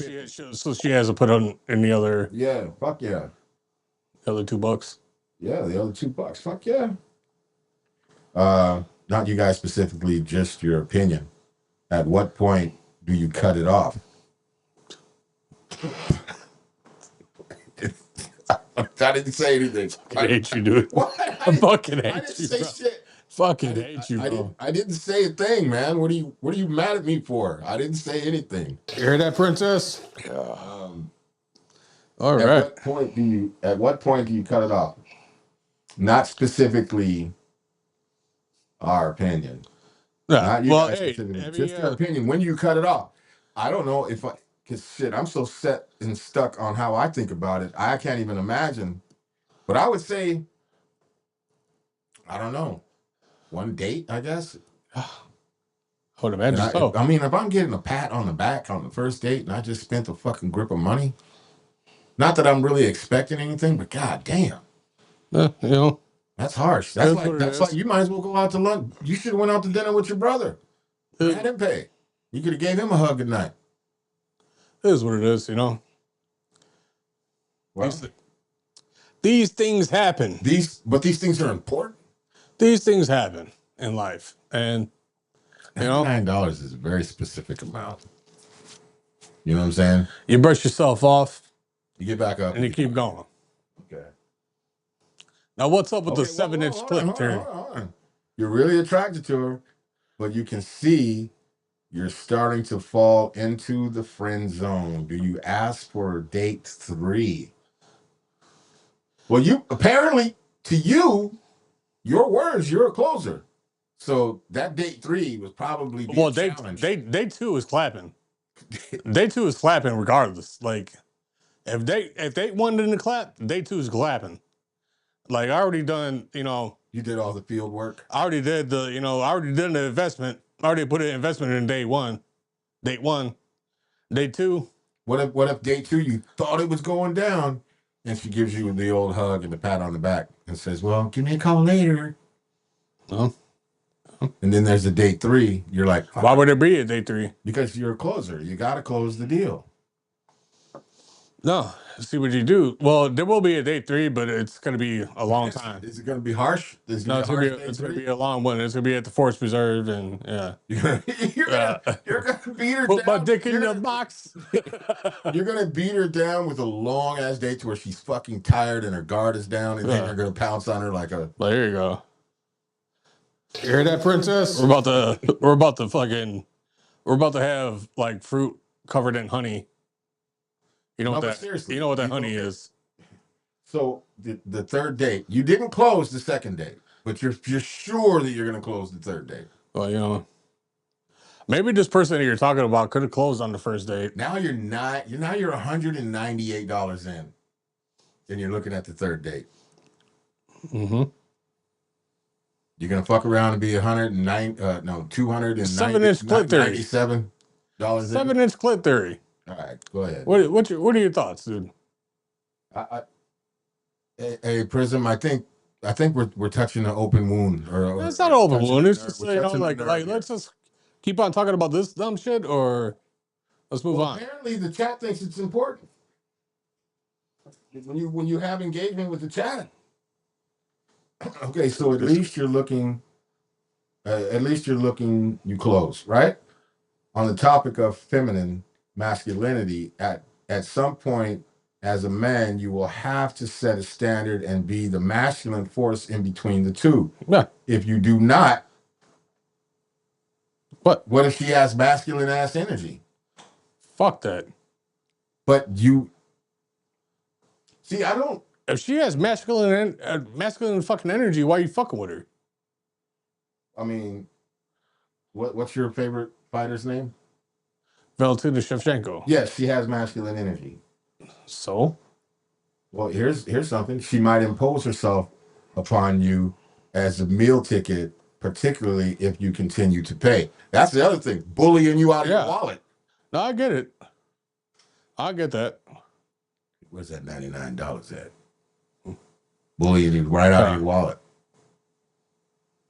S1: So she has to put on in the other.
S2: Yeah. Fuck yeah.
S1: The other $2.
S2: Yeah, the other $2. Fuck yeah. Not you guys specifically, just your opinion. At what point do you cut it off? I didn't say anything.
S1: I hate you, dude.
S2: What?
S1: I fucking hate you.
S2: I didn't say
S1: bro.
S2: shit.
S1: Fucking hate you, bro.
S2: I didn't say a thing, man. What are you mad at me for? I didn't say anything.
S4: You hear that, princess?
S1: All right.
S2: At what point do you cut it off? Not specifically our opinion.
S1: Yeah.
S2: Not you
S1: Well,
S2: guys
S1: hey,
S2: specifically. Just your opinion. When do you cut it off? I don't know because shit, I'm so set and stuck on how I think about it. I can't even imagine. But I would say, I don't know, one date, I guess.
S1: I would imagine so.
S2: I mean, if I'm getting a pat on the back on the first date and I just spent a fucking grip of money, not that I'm really expecting anything, but god damn.
S1: You know,
S2: That's harsh.
S1: That's what it
S2: That's
S1: is.
S2: like you might as well go out to lunch. You should have went out to dinner with your brother. Had him pay. You could have gave him a hug at night.
S1: It is what it is, you know.
S2: Well,
S1: These things happen.
S2: these things are important.
S1: These things happen in life, and you know,
S2: $99 is a very specific amount. You know what I'm saying?
S1: you brush yourself off
S2: You get back up
S1: and you keep going.
S2: Okay.
S1: Now, what's up with the
S2: Okay,
S1: 7-inch
S2: hold
S1: clip
S2: on,
S1: theory?
S2: hold on. You're really attracted to her, but you can see you're starting to fall into the friend zone. Do you ask for date 3? Well, you apparently, to you, your words, you're a closer. So that date 3 was probably being challenged.
S1: Day 2 is clapping. Day 2 is clapping regardless. Like if they wanted in the clap, day 2 is clapping. Like I already done, you know.
S2: You did all the field work.
S1: I already did the investment. I already put an investment in day 1. Date 1. Day 2.
S2: What if day 2 you thought it was going down, and she gives you the old hug and the pat on the back and says, "Well, give me a call later."
S1: No.
S2: And then there's the date 3. You're like,
S1: why would there be a day 3?
S2: Because you're a closer. You got to close the deal.
S1: No. See what you do. Well, there will be a day 3, but it's going to be a long time.
S2: Is it going to be harsh?
S1: It's going to be a long one. It's going to be at the Forest Preserve, and yeah.
S2: You're gonna beat her
S1: Put
S2: down.
S1: my dick in the box.
S2: You're gonna beat her down with a long ass date to where she's fucking tired and her guard is down, and then you're gonna pounce on her like a.
S1: Well, here you go.
S4: You hear that, princess?
S1: We're about to have like fruit covered in honey. You know what that?
S2: Seriously,
S1: You know what that honey is.
S2: So the third date, you didn't close the second date, but you're sure that you're gonna close the third date.
S1: Well, you know, maybe this person that you're talking about could have closed on the first date.
S2: Now you're not. You're $198 in, and you're looking at the third date.
S1: Mm-hmm.
S2: You're gonna fuck around and be 290.
S1: 7-inch clip theory.
S2: $97.
S1: 7-inch clip theory.
S2: All right, go ahead.
S1: What are your thoughts, dude?
S2: Hey, Prism. I think we're touching an open wound.
S1: It's not an open wound. It's just like let's just keep on talking about this dumb shit, or let's move on.
S2: Apparently, the chat thinks it's important. When you have engagement with the chat. Okay, so at least you're looking. You close, right? On the topic of feminine masculinity, at some point, as a man, you will have to set a standard and be the masculine force in between the two.
S1: Yeah.
S2: If you do not,
S1: what
S2: if she has masculine ass energy?
S1: Fuck that.
S2: But you see, I don't.
S1: If she has masculine fucking energy, why are you fucking with her?
S2: I mean, what's your favorite fighter's name?
S1: Valentina Shevchenko.
S2: Yes, she has masculine energy.
S1: So?
S2: Well, here's something. She might impose herself upon you as a meal ticket, particularly if you continue to pay. That's the other thing, bullying you out of your wallet.
S1: No, I get it. I get that.
S2: Where's that $99 at? Bullying you right out of your wallet.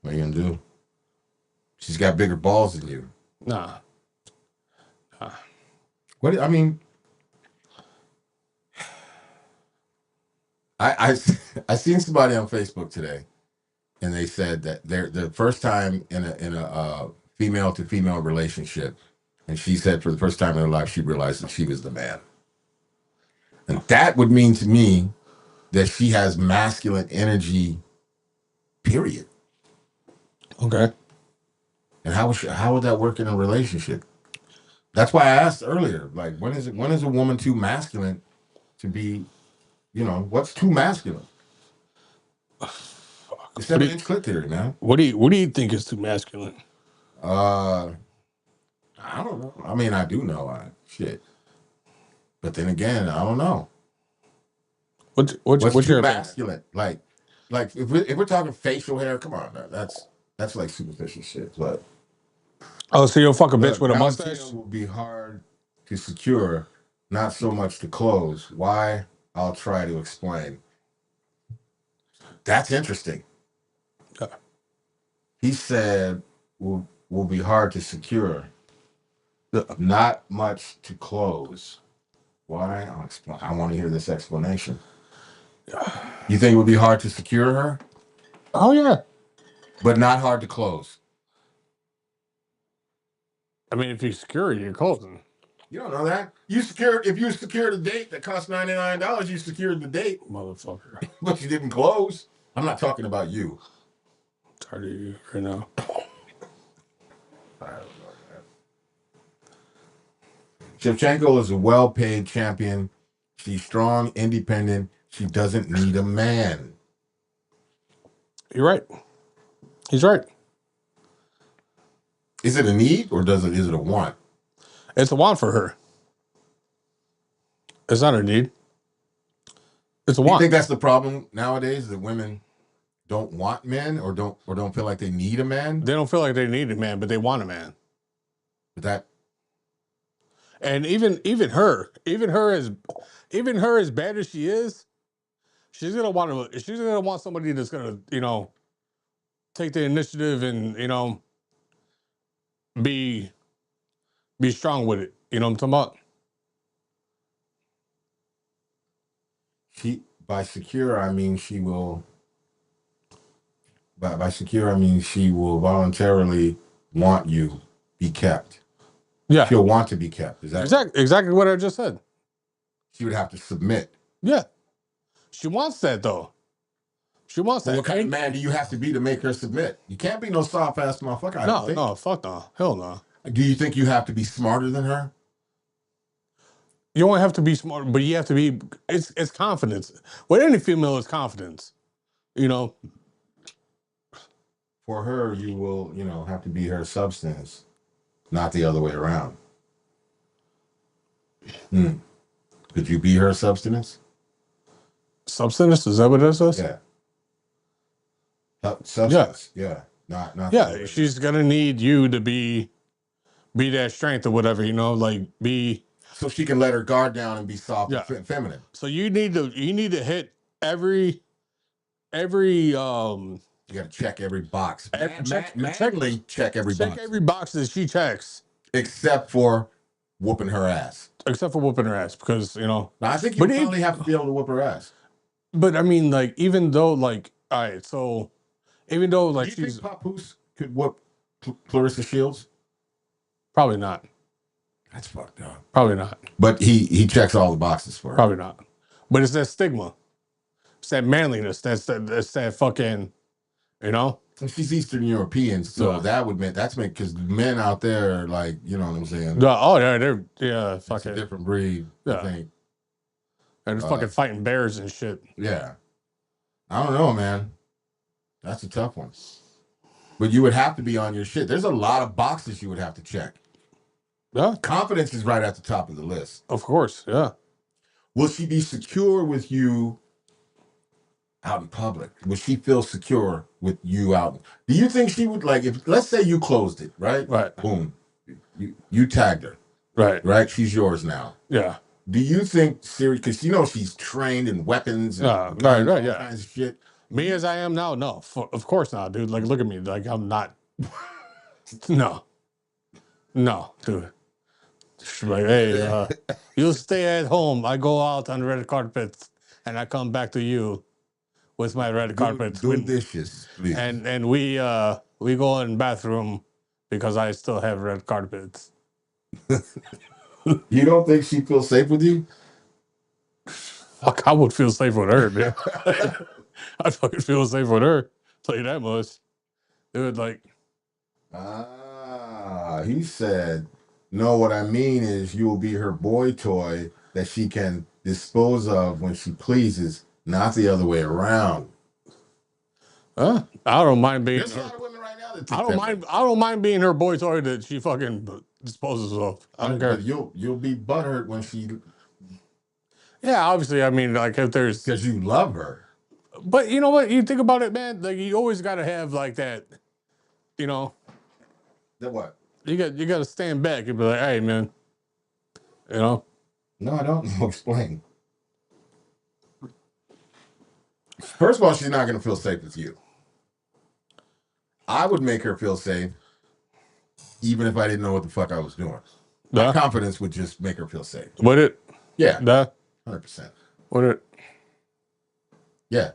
S2: What are you gonna do? She's got bigger balls than you.
S1: Nah.
S2: What I mean, I seen somebody on Facebook today, and they said that they're the first time in a female to female relationship, and she said for the first time in her life she realized that she was the man, and that would mean to me that she has masculine energy. Period.
S1: Okay.
S2: And how would that work in a relationship? That's why I asked earlier, like, when is a woman too masculine to be, what's too masculine? The 7-inch clit theory, man.
S1: What do you think is too masculine?
S2: I don't know. I mean, I do know. Shit. But then again, I don't know.
S1: What's
S2: too
S1: your
S2: masculine? Like if we're talking facial hair, come on, that's like superficial shit. But
S1: so you'll fuck a bitch with a mustache?
S2: Will be hard to secure, not so much to close. Why? I'll try to explain. That's interesting. He said will be hard to secure. Not much to close. Why? I'll explain. I want to hear this explanation. You think it would be hard to secure her,
S1: Oh yeah.
S2: but not hard to close?
S1: I mean, if you secure it, you're closing.
S2: You don't know that. If you secured a date that cost $99, you secured the date,
S1: Motherfucker.
S2: but you didn't close. I'm not talking about you.
S1: Tired of you right now.
S2: I don't know that. Shevchenko is a well-paid champion. She's strong, independent. She doesn't need a man.
S1: You're right. He's right.
S2: Is it a need or is it a want?
S1: It's a want for her. It's not a need. It's a
S2: You
S1: want.
S2: think that's the problem nowadays, that women don't want men or don't feel like they need a man?
S1: They don't feel like they need a man, but they want a man.
S2: But that
S1: And even her as bad as she is, she's gonna want somebody that's gonna, take the initiative and, be strong with it. You know what I'm talking about?
S2: by secure I mean she will by secure I mean she will voluntarily want you be kept.
S1: Yeah.
S2: She'll want to be kept. Is that
S1: exactly what I just said.
S2: She would have to submit.
S1: Yeah. She wants that though. She wants
S2: Well,
S1: that.
S2: what kind of man do you have to be to make her submit? You can't be no soft ass motherfucker. I don't think.
S1: No, fuck no. Hell no.
S2: Do you think you have to be smarter than her?
S1: You don't have to be smart, but you have to be. It's confidence. With any female, it's confidence.
S2: For her, you will, have to be her substance, not the other way around. Could you be her substance?
S1: Substance? Is that what that says?
S2: Yeah. Substance. Yeah. Not.
S1: Yeah, she's gonna need you to be that strength or whatever. Like be.
S2: So she can let her guard down and be soft and feminine.
S1: So you need to hit every. You
S2: got to check every box. Check every box.
S1: Check every box that she checks,
S2: except for whooping her ass.
S1: Except for whooping her ass, because
S2: Now, I think you probably have to be able to whoop her ass.
S1: But I mean, like, even though, like, all right, so even though, like,
S2: do you think Papoose could whoop Clarissa Shields?
S1: Probably not.
S2: That's fucked up.
S1: Probably not.
S2: But he checks all the boxes for her.
S1: Probably not. But it's that stigma. It's that manliness. That's that fucking,
S2: And she's Eastern European, so that's because men out there are like, you know what I'm saying?
S1: They're fucking
S2: a different breed.
S1: Yeah.
S2: I think.
S1: They're just fucking fighting bears and shit.
S2: Yeah. I don't know, man. That's a tough one. But you would have to be on your shit. There's a lot of boxes you would have to check.
S1: Yeah.
S2: Confidence is right at the top of the list.
S1: Of course, yeah.
S2: Will she be secure with you out in public? Will she feel secure with you out? Do you think she would, like, if, let's say you closed it, right?
S1: Right.
S2: Boom. You tagged her.
S1: Right.
S2: Right? She's yours now.
S1: Yeah.
S2: Do you think Siri, because she's trained in weapons and all kinds of shit.
S1: Me as I am now, no. Of course not, dude. Like, look at me. Like, I'm not. No, dude. She's like, hey, you stay at home. I go out on red carpets, and I come back to you with my red carpets.
S2: Do dishes, please.
S1: And we go in the bathroom because I still have red carpets.
S2: You don't think she feels safe with you?
S1: Fuck, I would feel safe with her, man. I'd fucking feel safe with her. Tell you that much. Dude, like.
S2: He said, no, what I mean is you will be her boy toy that she can dispose of when she pleases, not the other way around.
S1: I don't mind being.
S2: There's a lot of women right now that think
S1: I don't mind being her boy toy that she fucking disposes of. I don't care.
S2: But you'll be butthurt when she.
S1: Yeah, obviously. I mean, like, if there's,
S2: because you love her.
S1: But you know what? You think about it, man. Like, you always got to have like that.
S2: That what?
S1: You got to stand back and be like, hey, man.
S2: No, I don't know. Explain. First of all, she's not going to feel safe with you. I would make her feel safe, even if I didn't know what the fuck I was doing. My
S1: Yeah.
S2: confidence would just make her feel safe.
S1: Would it?
S2: Yeah,
S1: Yeah.
S2: 100%.
S1: Would it?
S2: Yeah.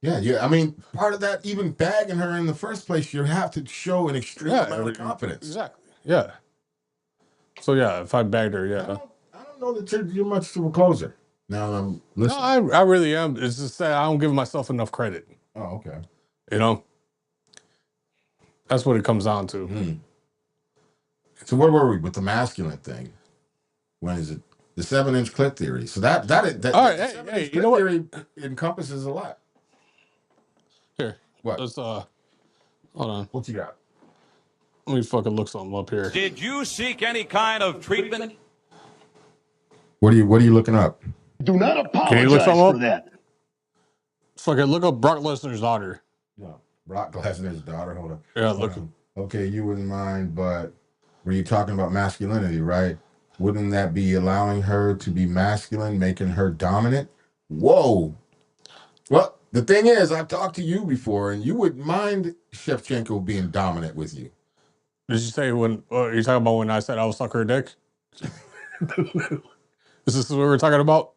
S2: Yeah. I mean, part of that, even bagging her in the first place, you have to show an extreme amount of confidence.
S1: Exactly. Yeah. So yeah, if I bagged her, yeah.
S2: I don't know that you're much of a closer. Now I'm listening.
S1: No, I really am. It's just that I don't give myself enough credit.
S2: Oh, okay.
S1: You know? That's what it comes down to.
S2: So where were we with the masculine thing? When is it? The 7-inch clit theory. So that
S1: All right, hey, you know what?
S2: theory encompasses a lot.
S1: Here.
S2: What?
S1: Let's hold on.
S2: What you got?
S1: Let me fucking look something up here.
S6: Did you seek any kind of treatment?
S2: What are you looking up?
S5: Do not
S1: Can you look
S5: apologize
S1: something
S5: for
S1: up?
S5: that.
S1: Fucking look up Brock Lesnar's daughter.
S2: No. Brock Lesnar's daughter. Hold on.
S1: Yeah, look.
S2: Okay, you wouldn't mind, but were you talking about masculinity, right? Wouldn't that be allowing her to be masculine, making her dominant? Whoa. Well, the thing is, I've talked to you before, and you wouldn't mind Shevchenko being dominant with you.
S1: Did you say when? You talking about when I said I was suck her dick? Is this what we're talking about?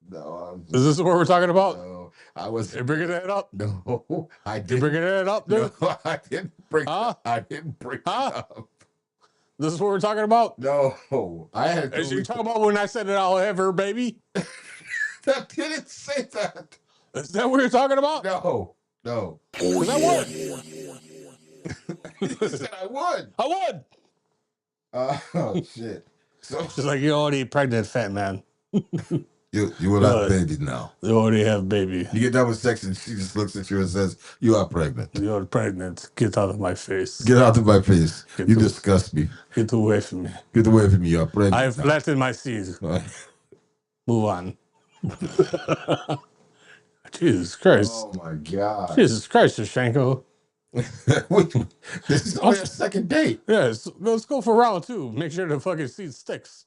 S2: No,
S1: Is this what we're talking about?
S2: no, I was.
S1: You bringing that up?
S2: No, I
S1: You
S2: didn't.
S1: bringing that up, dude?
S2: No, I didn't bring.
S1: Huh?
S2: I didn't bring it
S1: Huh?
S2: up.
S1: This is what we're talking about?
S2: No, I had.
S1: Is you talking about when I said that I'll have her baby?
S2: I didn't say that.
S1: Is that what you're talking about?
S2: No.
S1: Is that what?
S2: You said I would.
S1: I would.
S2: Oh shit. So
S1: She's like, you already pregnant, fat man.
S2: you will have babies now.
S1: You already have baby.
S2: You get done with sex and she just looks at you and says, "You are pregnant.
S1: You're pregnant. Get out of my face.
S2: Get out of my face.
S1: Get
S2: You
S1: to-
S2: disgust me.
S1: Get away from me.
S2: Get away from me. You're pregnant."
S1: I have planted my seed. Move on. Jesus Christ.
S2: Oh my god.
S1: Jesus Christ, Shevchenko.
S2: This is only a second date.
S1: Yeah, let's go for round 2. Make sure the fucking seed sticks.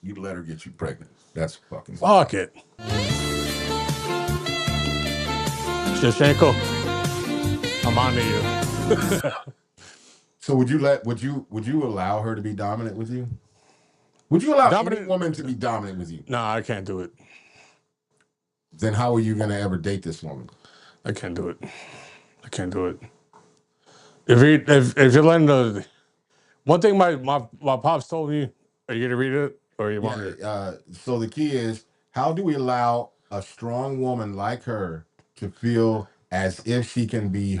S2: You let her get you pregnant. That's fucking
S1: Fuck it. Shevchenko, I'm on to you.
S2: So would you allow her to be dominant with you? Would you allow any woman to be dominant with you?
S1: No, I can't do it.
S2: Then how are you gonna ever date this woman?
S1: I can't do it. I can't do it. If you're letting the one thing my pops told me, are you gonna read it or you want it?
S2: So the key is, how do we allow a strong woman like her to feel as if she can be in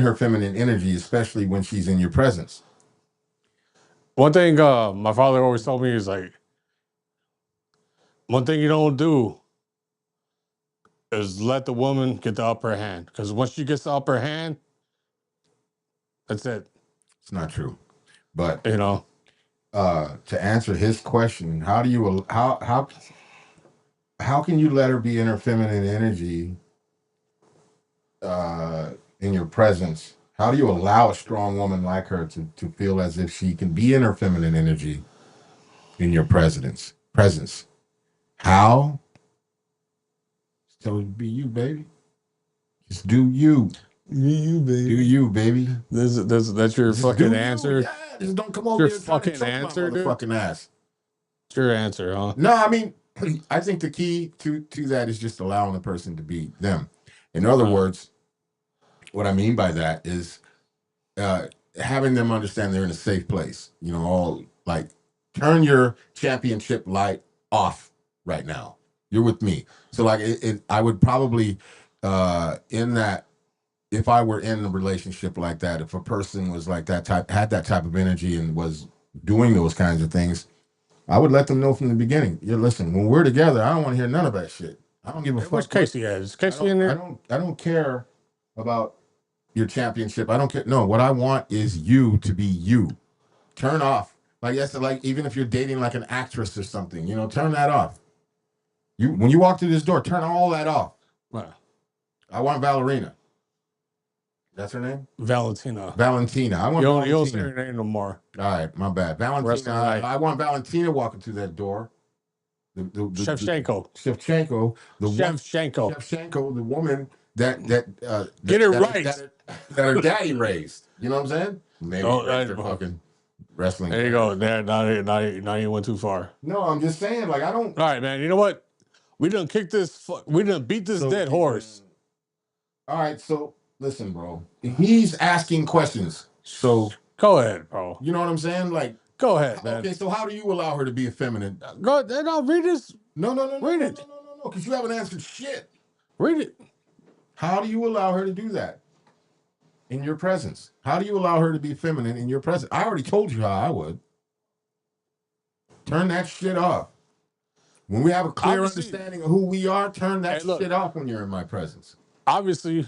S2: her feminine energy, especially when she's in your presence?
S1: One thing my father always told me is like, one thing you don't do is let the woman get the upper hand. Because once she gets the upper hand, that's it.
S2: It's not true. But
S1: You know,
S2: to answer his question, how can you let her be in her feminine energy in your presence? How do you allow a strong woman like her to feel as if she can be in her feminine energy in your presence? How? So be you, baby. Just do you.
S1: you baby.
S2: Do you, baby.
S1: That's your
S2: Just
S1: fucking
S2: do you.
S1: answer.
S2: Yeah, just don't come over
S1: Your
S2: here and try to
S1: fucking
S2: choke
S1: answer,
S2: my
S1: dude.
S2: motherfucking ass.
S1: It's your answer, huh?
S2: No, I mean, I think the key to that is just allowing the person to be them. In other words, what I mean by that is having them understand they're in a safe place. You know, all like turn your championship light off right now. You're with me. So like I would probably in that, if I were in a relationship like that, if a person was like that type, had that type of energy and was doing those kinds of things, I would let them know from the beginning. You listen, when we're together, I don't want to hear none of that shit. I don't give a fuck.
S1: What's Casey at? Is Casey in there?
S2: I don't care about your championship. I don't care. No, what I want is you to be you. Turn off. Like yes, like even if you're dating like an actress or something, you know, turn that off. When you walk through this door, turn all that off.
S1: What?
S2: I want Valerina. That's her name?
S1: Valentina.
S2: Valentina. I want
S1: You don't say
S2: Valentina.
S1: her name no more.
S2: All right, my bad.
S1: Rest of
S2: Valentina.
S1: the night.
S2: I want Valentina walking through that door.
S1: Shevchenko.
S2: Shevchenko,
S1: Shevchenko.
S2: Shevchenko, the woman that
S1: Get it right.
S2: that her daddy raised. You know what I'm saying? Maybe
S1: Oh,
S2: he raised her fucking wrestling.
S1: there you go. There, now you went too far.
S2: No, I'm just saying, like, I don't.
S1: All right, man. You know what? We done kick this. We done beat this dead horse.
S2: All right, so listen, bro. He's asking questions. So
S1: Go ahead, bro.
S2: you know what I'm saying? Like,
S1: Go ahead, man.
S2: okay, so how do you allow her to be effeminate?
S1: Go ahead. No, read this.
S2: No,
S1: Read it.
S2: no, because you haven't answered shit.
S1: Read it.
S2: How do you allow her to do that in your presence? How do you allow her to be feminine in your presence? I already told you how I would. Turn that shit off. When we have a clear understanding of who we are, turn that shit off when you're in my presence.
S1: Obviously,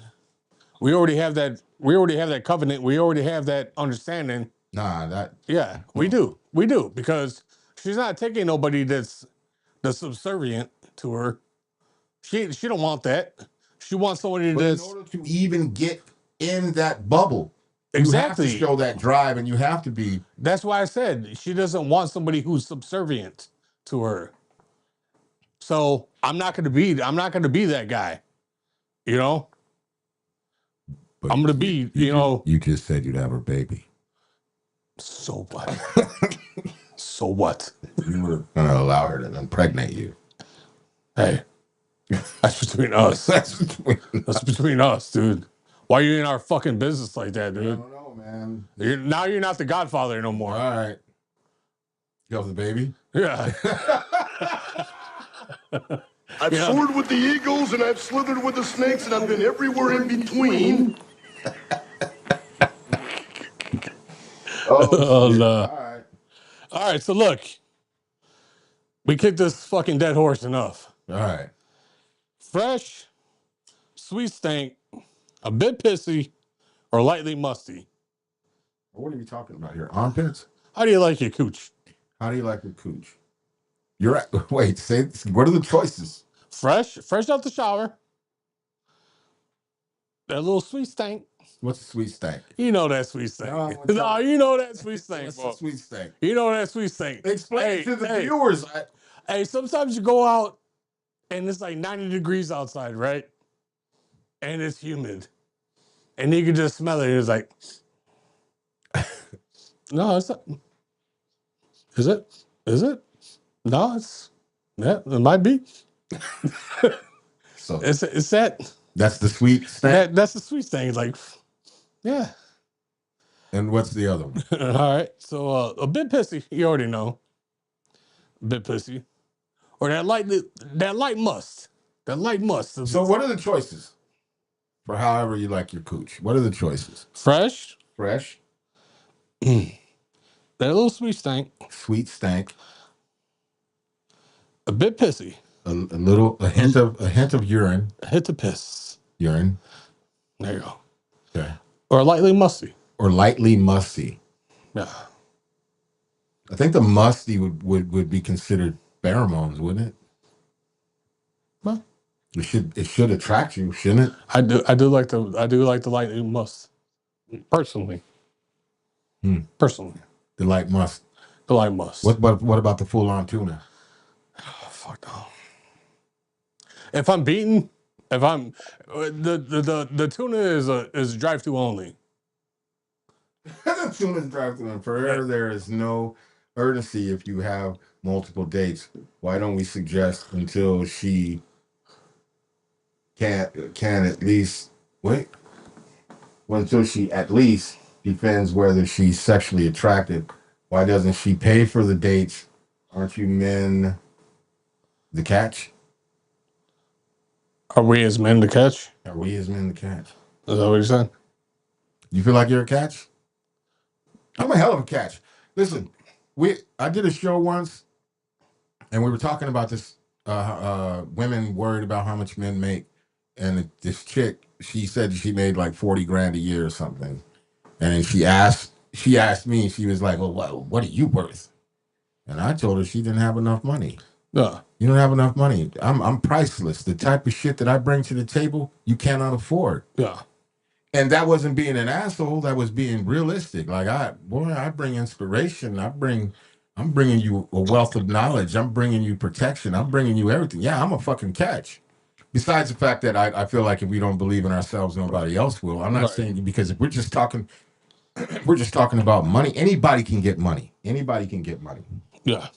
S1: we already have that. We already have that covenant. We already have that understanding.
S2: Nah,
S1: we do. We do, because she's not taking nobody that's subservient to her. She don't want that. She wants somebody that's.
S2: In order to even get in that bubble,
S1: exactly,
S2: you have to show that drive, and you have to be.
S1: That's why I said she doesn't want somebody who's subservient to her. So I'm not gonna be that guy. You know. But I'm gonna be.
S2: You just said you'd have her baby.
S1: So what? So what?
S2: You were gonna allow her to impregnate you.
S1: Hey, that's between us. That's between us, dude. Why are you in our fucking business like that, dude?
S2: I don't know, man.
S1: Now you're not the Godfather no more.
S2: All right. You have the baby?
S1: Yeah.
S5: I've soared with the eagles and I've slithered with the snakes and I've been everywhere in between.
S1: Oh, no.
S2: All
S1: right. So look, we kicked this fucking dead horse enough.
S2: All right.
S1: Fresh, sweet stank, a bit pissy, or lightly musty.
S2: What are you talking about here? Armpits?
S1: How do you like your cooch?
S2: How do you like your cooch? You're at, wait, say, what are the choices?
S1: Fresh out the shower. That little sweet stank.
S2: What's a sweet stank?
S1: You know that sweet stank. No, you know that sweet stank.
S2: What's a sweet stank?
S1: You know that sweet stank.
S2: Explain it to the viewers.
S1: Hey, sometimes you go out and it's like 90 degrees outside, right? And it's humid. And you can just smell it. It's like, no, it's not. Is it? Is it? No, it might be.
S2: So
S1: it's that.
S2: That's the sweet stank?
S1: That's the sweet stank. Like, yeah.
S2: And what's the other one?
S1: All right. So a bit pissy. You already know. A bit pissy. Or that light must. That light must.
S2: So what are the choices for however you like your cooch? What are the choices?
S1: Fresh.
S2: That
S1: little sweet stank.
S2: Sweet stank.
S1: A bit pissy.
S2: A hint of urine.
S1: A hint of piss.
S2: Urine.
S1: There you go.
S2: Okay.
S1: Or lightly musty.
S2: Yeah. I think the musty would be considered pheromones, wouldn't it?
S1: Well,
S2: it should attract you, shouldn't it?
S1: I do like the lightly must. Personally. Personally.
S2: The light must.
S1: The light must.
S2: What about the full on tuna?
S1: Oh, fuck no. If I'm beaten, the tuna is drive through only.
S2: The tuna's drive through, and for her there is no urgency if you have multiple dates. Why don't we suggest until she can at least wait? Well, until she at least defends whether she's sexually attracted. Why doesn't she pay for the dates? Aren't you men the catch?
S1: Are we as men the catch?
S2: Are we as men the catch?
S1: Is that what you said?
S2: You feel like you're a catch? I'm a hell of a catch. Listen, I did a show once, and we were talking about this. Women worried about how much men make, and this chick, she said she made like 40 grand a year or something, and then she asked me. She was like, "Well, what are you worth?" And I told her she didn't have enough money.
S1: Yeah.
S2: You don't have enough money. I'm priceless. The type of shit that I bring to the table, you cannot afford.
S1: Yeah.
S2: And that wasn't being an asshole. That was being realistic. Like I bring inspiration. I bring I'm bringing you a wealth of knowledge. I'm bringing you protection. I'm bringing you everything. Yeah, I'm a fucking catch. Besides the fact that I feel like if we don't believe in ourselves, nobody else will. I'm not saying because if we're just talking about money. Anybody can get money. Anybody can get money.
S1: Yeah.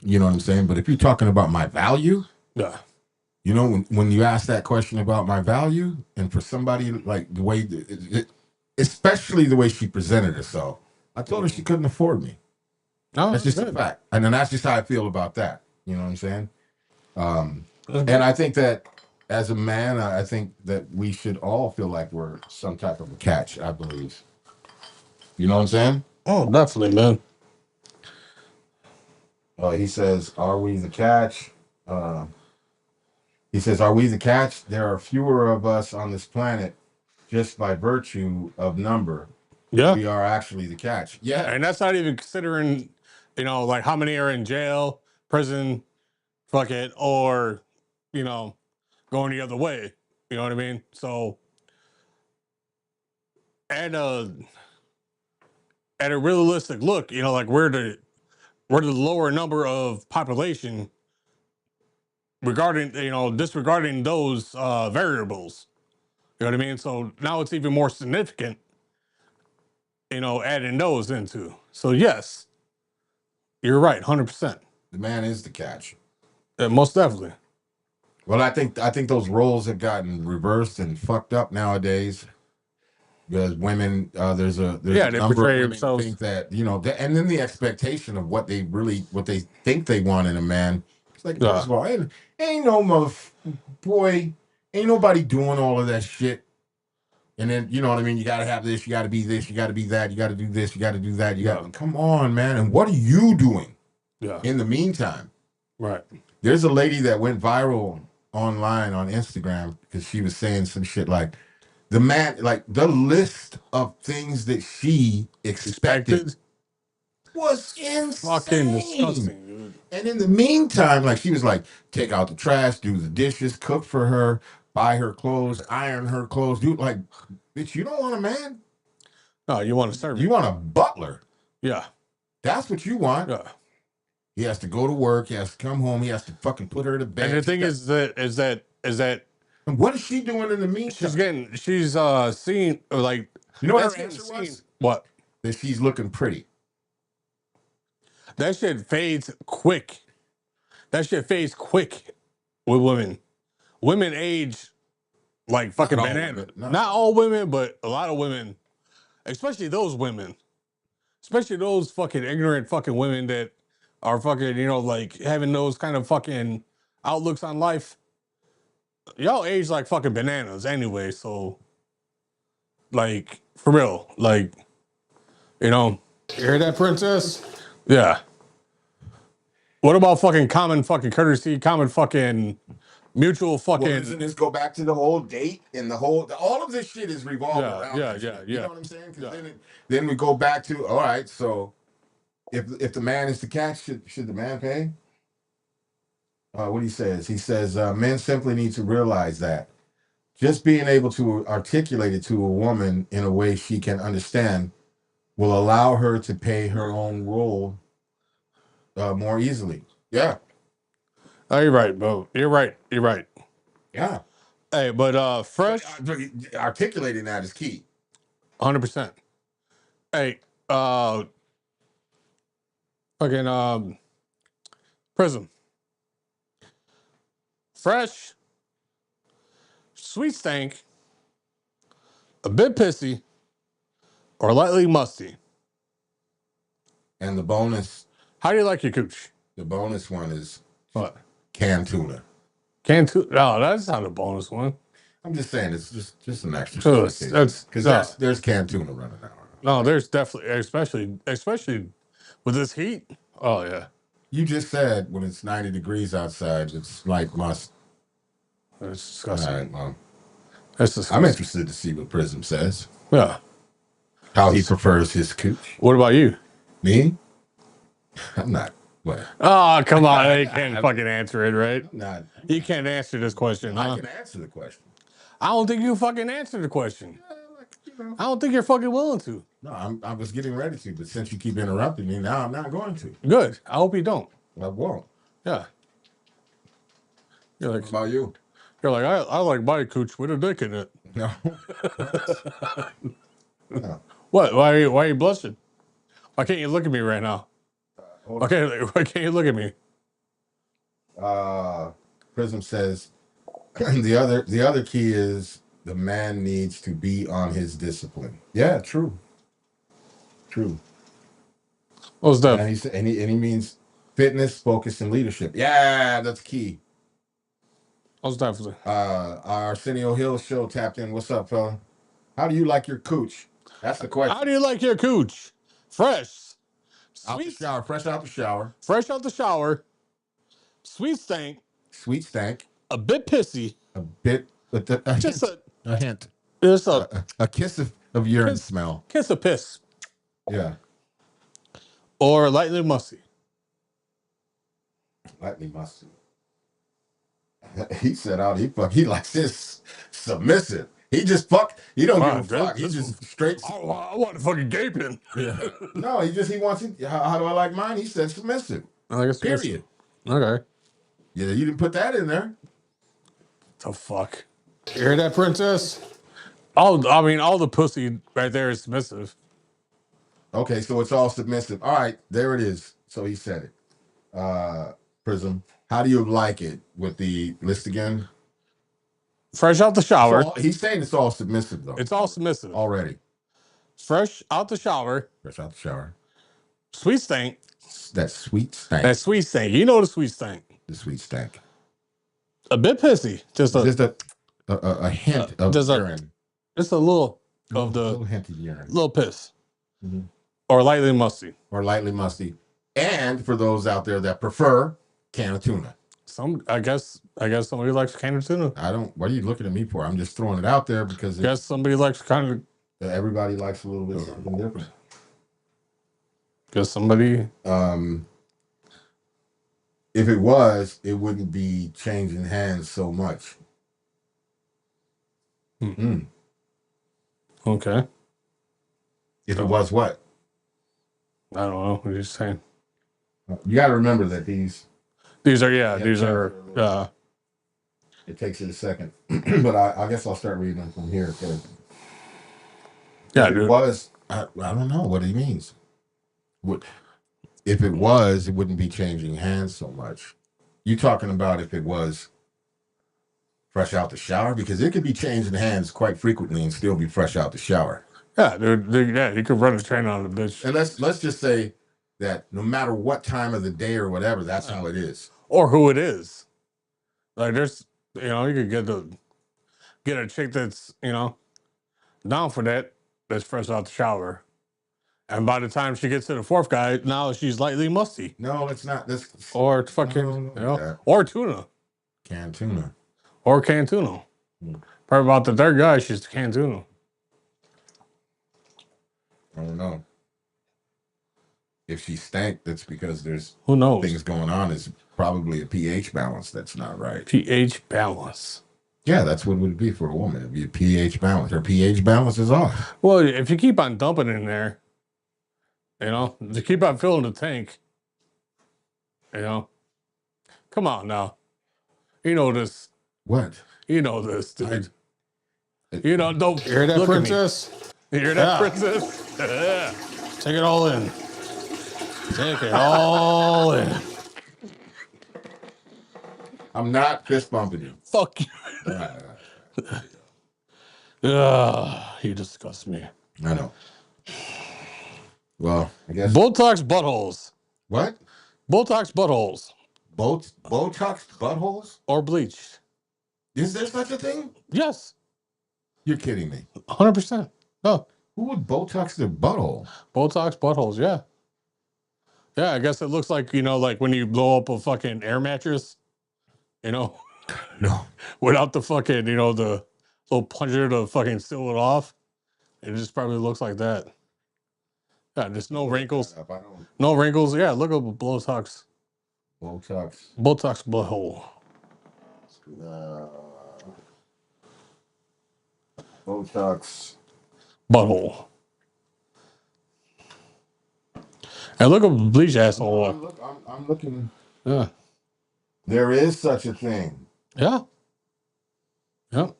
S2: You know what I'm saying? But if you're talking about my value,
S1: yeah.
S2: You know, when you ask that question about my value, and for somebody like the way, especially the way she presented herself, I told her she couldn't afford me.
S1: No,
S2: That's just a fact. And then that's just how I feel about that. You know what I'm saying? And I think that as a man, I think that we should all feel like we're some type of a catch, I believe. You know what I'm saying?
S1: Oh, definitely, man.
S2: He says, are we the catch? He says, are we the catch? There are fewer of us on this planet just by virtue of number.
S1: Yeah.
S2: We are actually the catch. Yeah.
S1: And that's not even considering, like how many are in jail, prison, fuck it, or, going the other way. You know what I mean? So at a realistic look, like we're the lower number of population regarding, disregarding those variables. You know what I mean? So now it's even more significant, adding those into. So yes, you're right, 100%.
S2: The man is the catch.
S1: Most definitely.
S2: Well, I think those roles have gotten reversed and fucked up nowadays. Because women, there's a number of women who think that, and then the expectation of what they think they want in a man. It's like, first of all, ain't no boy, ain't nobody doing all of that shit. And then, you know what I mean? You got to have this, you got to be this, you got to be that, you got to do this, you got to do that. You got to, come on, man. And what are you doing in the meantime?
S1: Right.
S2: There's a lady that went viral online on Instagram because she was saying some shit like, the list of things that she expected was insane.
S1: Fucking disgusting, dude.
S2: And in the meantime, like, she was like, take out the trash, do the dishes, cook for her, buy her clothes, iron her clothes. Dude, like, bitch, you don't want a man?
S1: No, you want a servant.
S2: You want a butler.
S1: Yeah.
S2: That's what you want.
S1: Yeah.
S2: He has to go to work. He has to come home. He has to fucking put her to bed.
S1: And the thing is that
S2: and what is she doing in the meantime?
S1: She's seeing, like,
S2: you know what her answer was?
S1: What?
S2: That she's looking pretty.
S1: That shit fades quick. With women. Women age like fucking bananas. Not all women, but a lot of women, especially those women, especially those fucking ignorant fucking women that are fucking, like having those kind of fucking outlooks on life. Y'all age like fucking bananas anyway, so like for real, like,
S4: You hear that, princess?
S1: yeah. What about fucking common fucking courtesy, common fucking mutual fucking?
S2: Well, doesn't this go back to the whole date and all of this shit is revolving around?
S1: Yeah.
S2: You know what I'm saying? Because then we go back to, all right, so if the man is the catch, should the man pay? What he says, men simply need to realize that just being able to articulate it to a woman in a way she can understand will allow her to pay her own role more easily. Yeah.
S1: Oh, you're right, bro. You're right.
S2: Yeah.
S1: Hey, but fresh,
S2: articulating that is key.
S1: 100%. Hey, fucking Prism. Fresh, sweet stank, a bit pissy, or lightly musty.
S2: And the bonus.
S1: How do you like your cooch?
S2: The bonus one is
S1: what?
S2: Canned tuna.
S1: Canned tuna? No, that's not a bonus one.
S2: I'm just saying it's just an extra. Because there's canned tuna running out.
S1: No, there's definitely, especially with this heat. Oh yeah.
S2: You just said when it's 90 degrees outside, it's like must.
S1: That's disgusting.
S2: All right, well,
S1: that's disgusting.
S2: I'm interested to see what Prism says.
S1: Yeah.
S2: How he prefers his cooch.
S1: What about you?
S2: Me? I'm not. What?
S1: Oh, come on. You can't fucking answer it, right? You can't answer this question.
S2: I can answer the question.
S1: I don't think you fucking answer the question. I don't think you're fucking willing to.
S2: No, I was getting ready to, but since you keep interrupting me, now I'm not going to.
S1: Good. I hope you don't.
S2: I won't.
S1: Yeah. You're
S2: What
S1: like,
S2: about you?
S1: I like my cooch with a dick in it.
S2: No. No.
S1: What? Why are you blushing? Why can't you look at me right now?
S2: Hold
S1: Why can't you look at me?
S2: Prism says the other key is the man needs to be on his discipline. Yeah, true. True.
S1: What's that?
S2: And he means fitness, focus, and leadership. Yeah, that's key.
S1: What's that for?
S2: Our Arsenio Hill show tapped in. What's up, fella? How do you like your cooch? That's the question.
S1: How do you like your cooch? Fresh.
S2: Out the
S1: Sweet.
S2: shower, fresh out the shower.
S1: Fresh out the shower. Sweet stank.
S2: Sweet stank.
S1: A bit pissy.
S2: A bit, but a
S1: Just
S2: hint. A hint.
S1: Just
S2: A kiss of urine smell.
S1: kiss of piss.
S2: Yeah.
S1: Or lightly musty.
S2: Lightly musty. He said out he likes this submissive. He just fuck. He don't give a fuck. He just straight.
S1: I want to fucking gaping.
S2: Yeah. No, he wants it. How do I like mine? He said submissive.
S1: I guess
S2: Period.
S1: Okay.
S2: Yeah, you didn't put that in there.
S1: The fuck. You hear that, princess? All the pussy right there is submissive.
S2: Okay, so it's all submissive. All right, there it is. So he said it. Prism, how do you like it with the list again?
S1: Fresh out the shower.
S2: So he's saying it's all submissive though.
S1: It's all submissive.
S2: Already.
S1: Fresh out the shower.
S2: Fresh out the shower.
S1: Sweet stank.
S2: That sweet stank.
S1: That sweet stank. You know the sweet stank.
S2: The sweet stank.
S1: A bit pissy. Just a
S2: hint of urine.
S1: Just a little
S2: of the little hint of urine.
S1: Little piss. Mm-hmm. Or lightly musty.
S2: Or lightly musty. And for those out there that prefer can of tuna.
S1: I guess somebody likes can of tuna.
S2: What are you looking at me for? I'm just throwing it out there because
S1: I guess somebody likes kind of.
S2: Everybody likes a little bit something different.
S1: Guess somebody.
S2: If it was, it wouldn't be changing hands so much.
S1: Okay.
S2: If it was what?
S1: I don't know. What are you saying?
S2: You got to remember that these
S1: are.
S2: It takes it a second, but I guess I'll start reading them from here.
S1: Yeah,
S2: if it was, I don't know what he means. If it was, it wouldn't be changing hands so much. You talking about if it was fresh out the shower? Because it could be changing hands quite frequently and still be fresh out the shower.
S1: Yeah, you could run a train on the bitch.
S2: And let's just say that no matter what time of the day or whatever, that's how it is.
S1: Or who it is. Like there's, you could get a chick that's, down for that's fresh out the shower. And by the time she gets to the fourth guy, now she's lightly musty.
S2: No, it's not.
S1: Or fucking, or tuna.
S2: Canned tuna.
S1: Or canned tuna. Probably about the third guy, she's canned tuna.
S2: I don't know. If she stank, that's because there's
S1: who knows
S2: things going on. It's probably a pH balance that's not right.
S1: pH balance.
S2: Yeah, that's what it would be for a woman. It'd be a pH balance. Her pH balance is off.
S1: Well, if you keep on dumping in there, to keep on filling the tank, come on now. You know this.
S2: What?
S1: You know this, dude. Don't
S4: hear that, princess?
S1: You hear that, princess? Yeah.
S4: Take it all in. Take it all in.
S2: I'm not fist bumping you.
S1: Fuck you. You disgust me.
S2: I know. Well, I guess.
S1: Botox buttholes.
S2: What?
S1: Botox buttholes.
S2: Botox buttholes?
S1: Or bleach.
S2: Is there such a thing?
S1: Yes.
S2: You're kidding me.
S1: 100%. No.
S2: Who would Botox their butthole?
S1: Botox buttholes, yeah. Yeah, I guess it looks like, like when you blow up a fucking air mattress,
S2: No.
S1: Without the fucking, the little plunger to fucking seal it off. It just probably looks like that. Yeah, there's no wrinkles. No wrinkles. Yeah, look up Botox.
S2: Botox
S1: butthole.
S2: Botox
S1: butthole. Hey, look at bleach asshole.
S2: I'm looking.
S1: Yeah.
S2: There is such a thing.
S1: Yeah. Yep.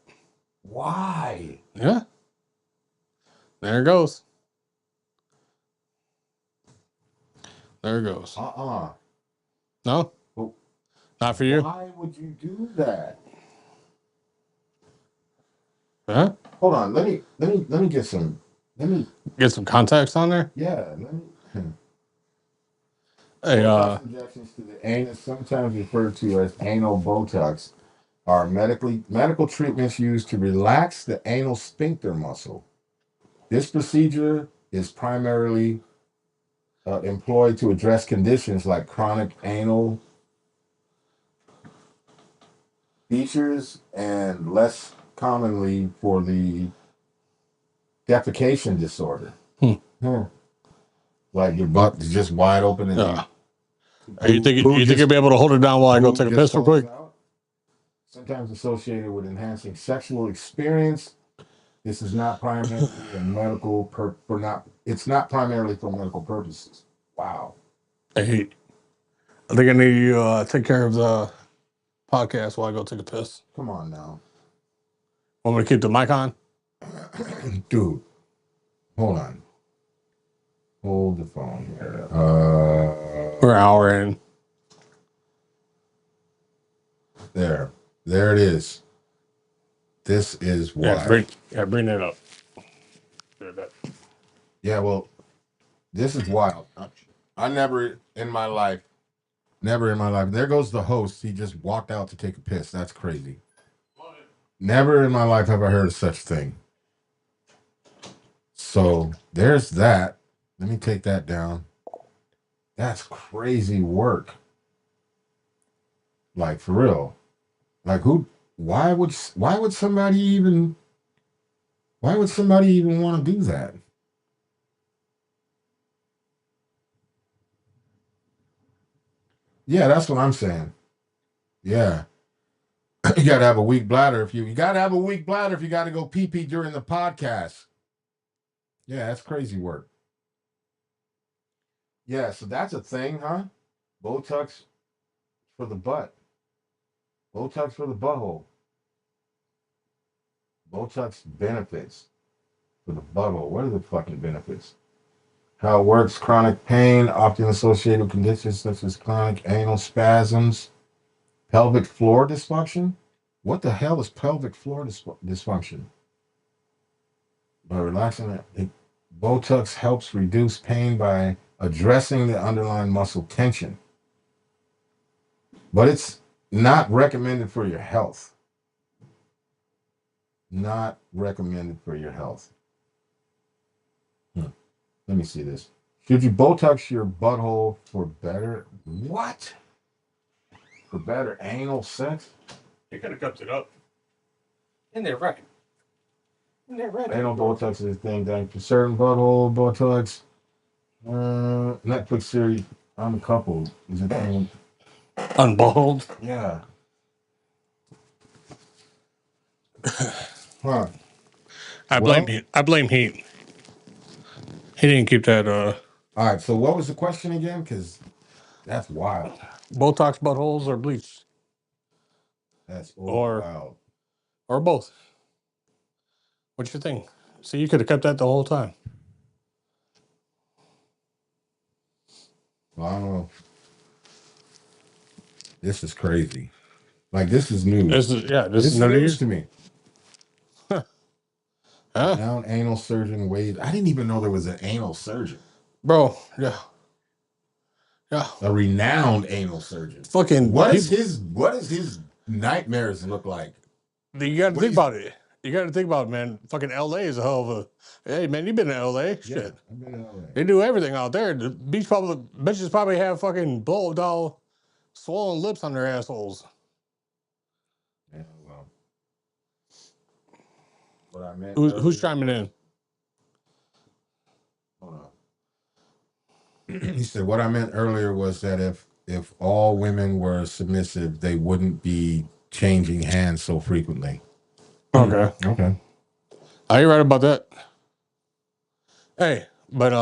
S2: Why?
S1: Yeah. There it goes. There it goes. No,
S2: But
S1: not for you.
S2: why would you do that?
S1: Huh?
S2: Hold on. Let me get some. Let me
S1: Get some context on there.
S2: yeah. Let me.
S1: Hey,
S2: Botox injections to the anus, sometimes referred to as anal Botox, are medical treatments used to relax the anal sphincter muscle. This procedure is primarily employed to address conditions like chronic anal features and less commonly for the defecation disorder. Like your butt is just wide open and
S1: yeah.
S2: you
S1: You think you'll be able to hold it down while I go take a piss real quick?
S2: out. Sometimes associated with enhancing sexual experience. This is not primarily a medical it's not primarily for medical purposes. Wow.
S1: Hey, I think I need you to take care of the podcast while I go take a piss.
S2: Come on now.
S1: Want me to keep the mic on?
S2: Dude, hold on. Hold the phone here.
S1: We're an hour in.
S2: There it is. This is why.
S1: Bring it up.
S2: Yeah, well, this is wild. I never in my life. There goes the host. He just walked out to take a piss. That's crazy. Never in my life have I heard of such thing. So there's that. Let me take that down. That's crazy work. Like for real. Like why would somebody even want to do that? Yeah, that's what I'm saying. Yeah. You gotta have a weak bladder if you gotta have a weak bladder if you gotta go pee pee during the podcast. Yeah, that's crazy work. Yeah, so that's a thing, huh? Botox for the butt. Botox for the butthole. Botox benefits for the butthole. What are the fucking benefits? How it works: chronic pain, often associated with conditions such as chronic anal spasms, pelvic floor dysfunction. What the hell is pelvic floor dysfunction? By relaxing it, Botox helps reduce pain by addressing the underlying muscle tension. But it's not recommended for your health. Not recommended for your health. Let me see this. Should you Botox your butthole for better? What? For better anal sex?
S1: You could have kept it up.
S3: And they're right.
S2: Anal Botox is a thing that for certain butthole Botox. Netflix series Uncoupled is a thing.
S1: Unballed.
S2: Yeah. Huh.
S1: I blame Heat. He didn't keep that
S2: All right, so what was the question again? Because that's wild.
S1: Botox buttholes or bleach.
S2: That's
S1: Or
S2: wild.
S1: or both. What's your thing? See, you could have kept that the whole time.
S2: Well, I don't know. This is crazy. Like this is news.
S1: This is
S2: news to me.
S1: Huh?
S2: Now anal surgeon waves. I didn't even know there was an anal surgeon.
S1: Bro, yeah.
S2: A renowned anal surgeon.
S1: Fucking
S2: what does his nightmares look like?
S1: You gotta think about it. You gotta think about it, man. Fucking LA is a hell of a hey man, you been in LA. Shit.
S2: Yeah, I've been in LA.
S1: They do everything out there. The bitches probably have fucking blow doll swollen lips on their assholes.
S2: Yeah, well. What I meant
S1: Who's chiming in?
S2: Hold on. He said what I meant earlier was that if all women were submissive, they wouldn't be changing hands so frequently.
S1: Okay.
S2: Okay.
S1: Are you right about that? Hey, but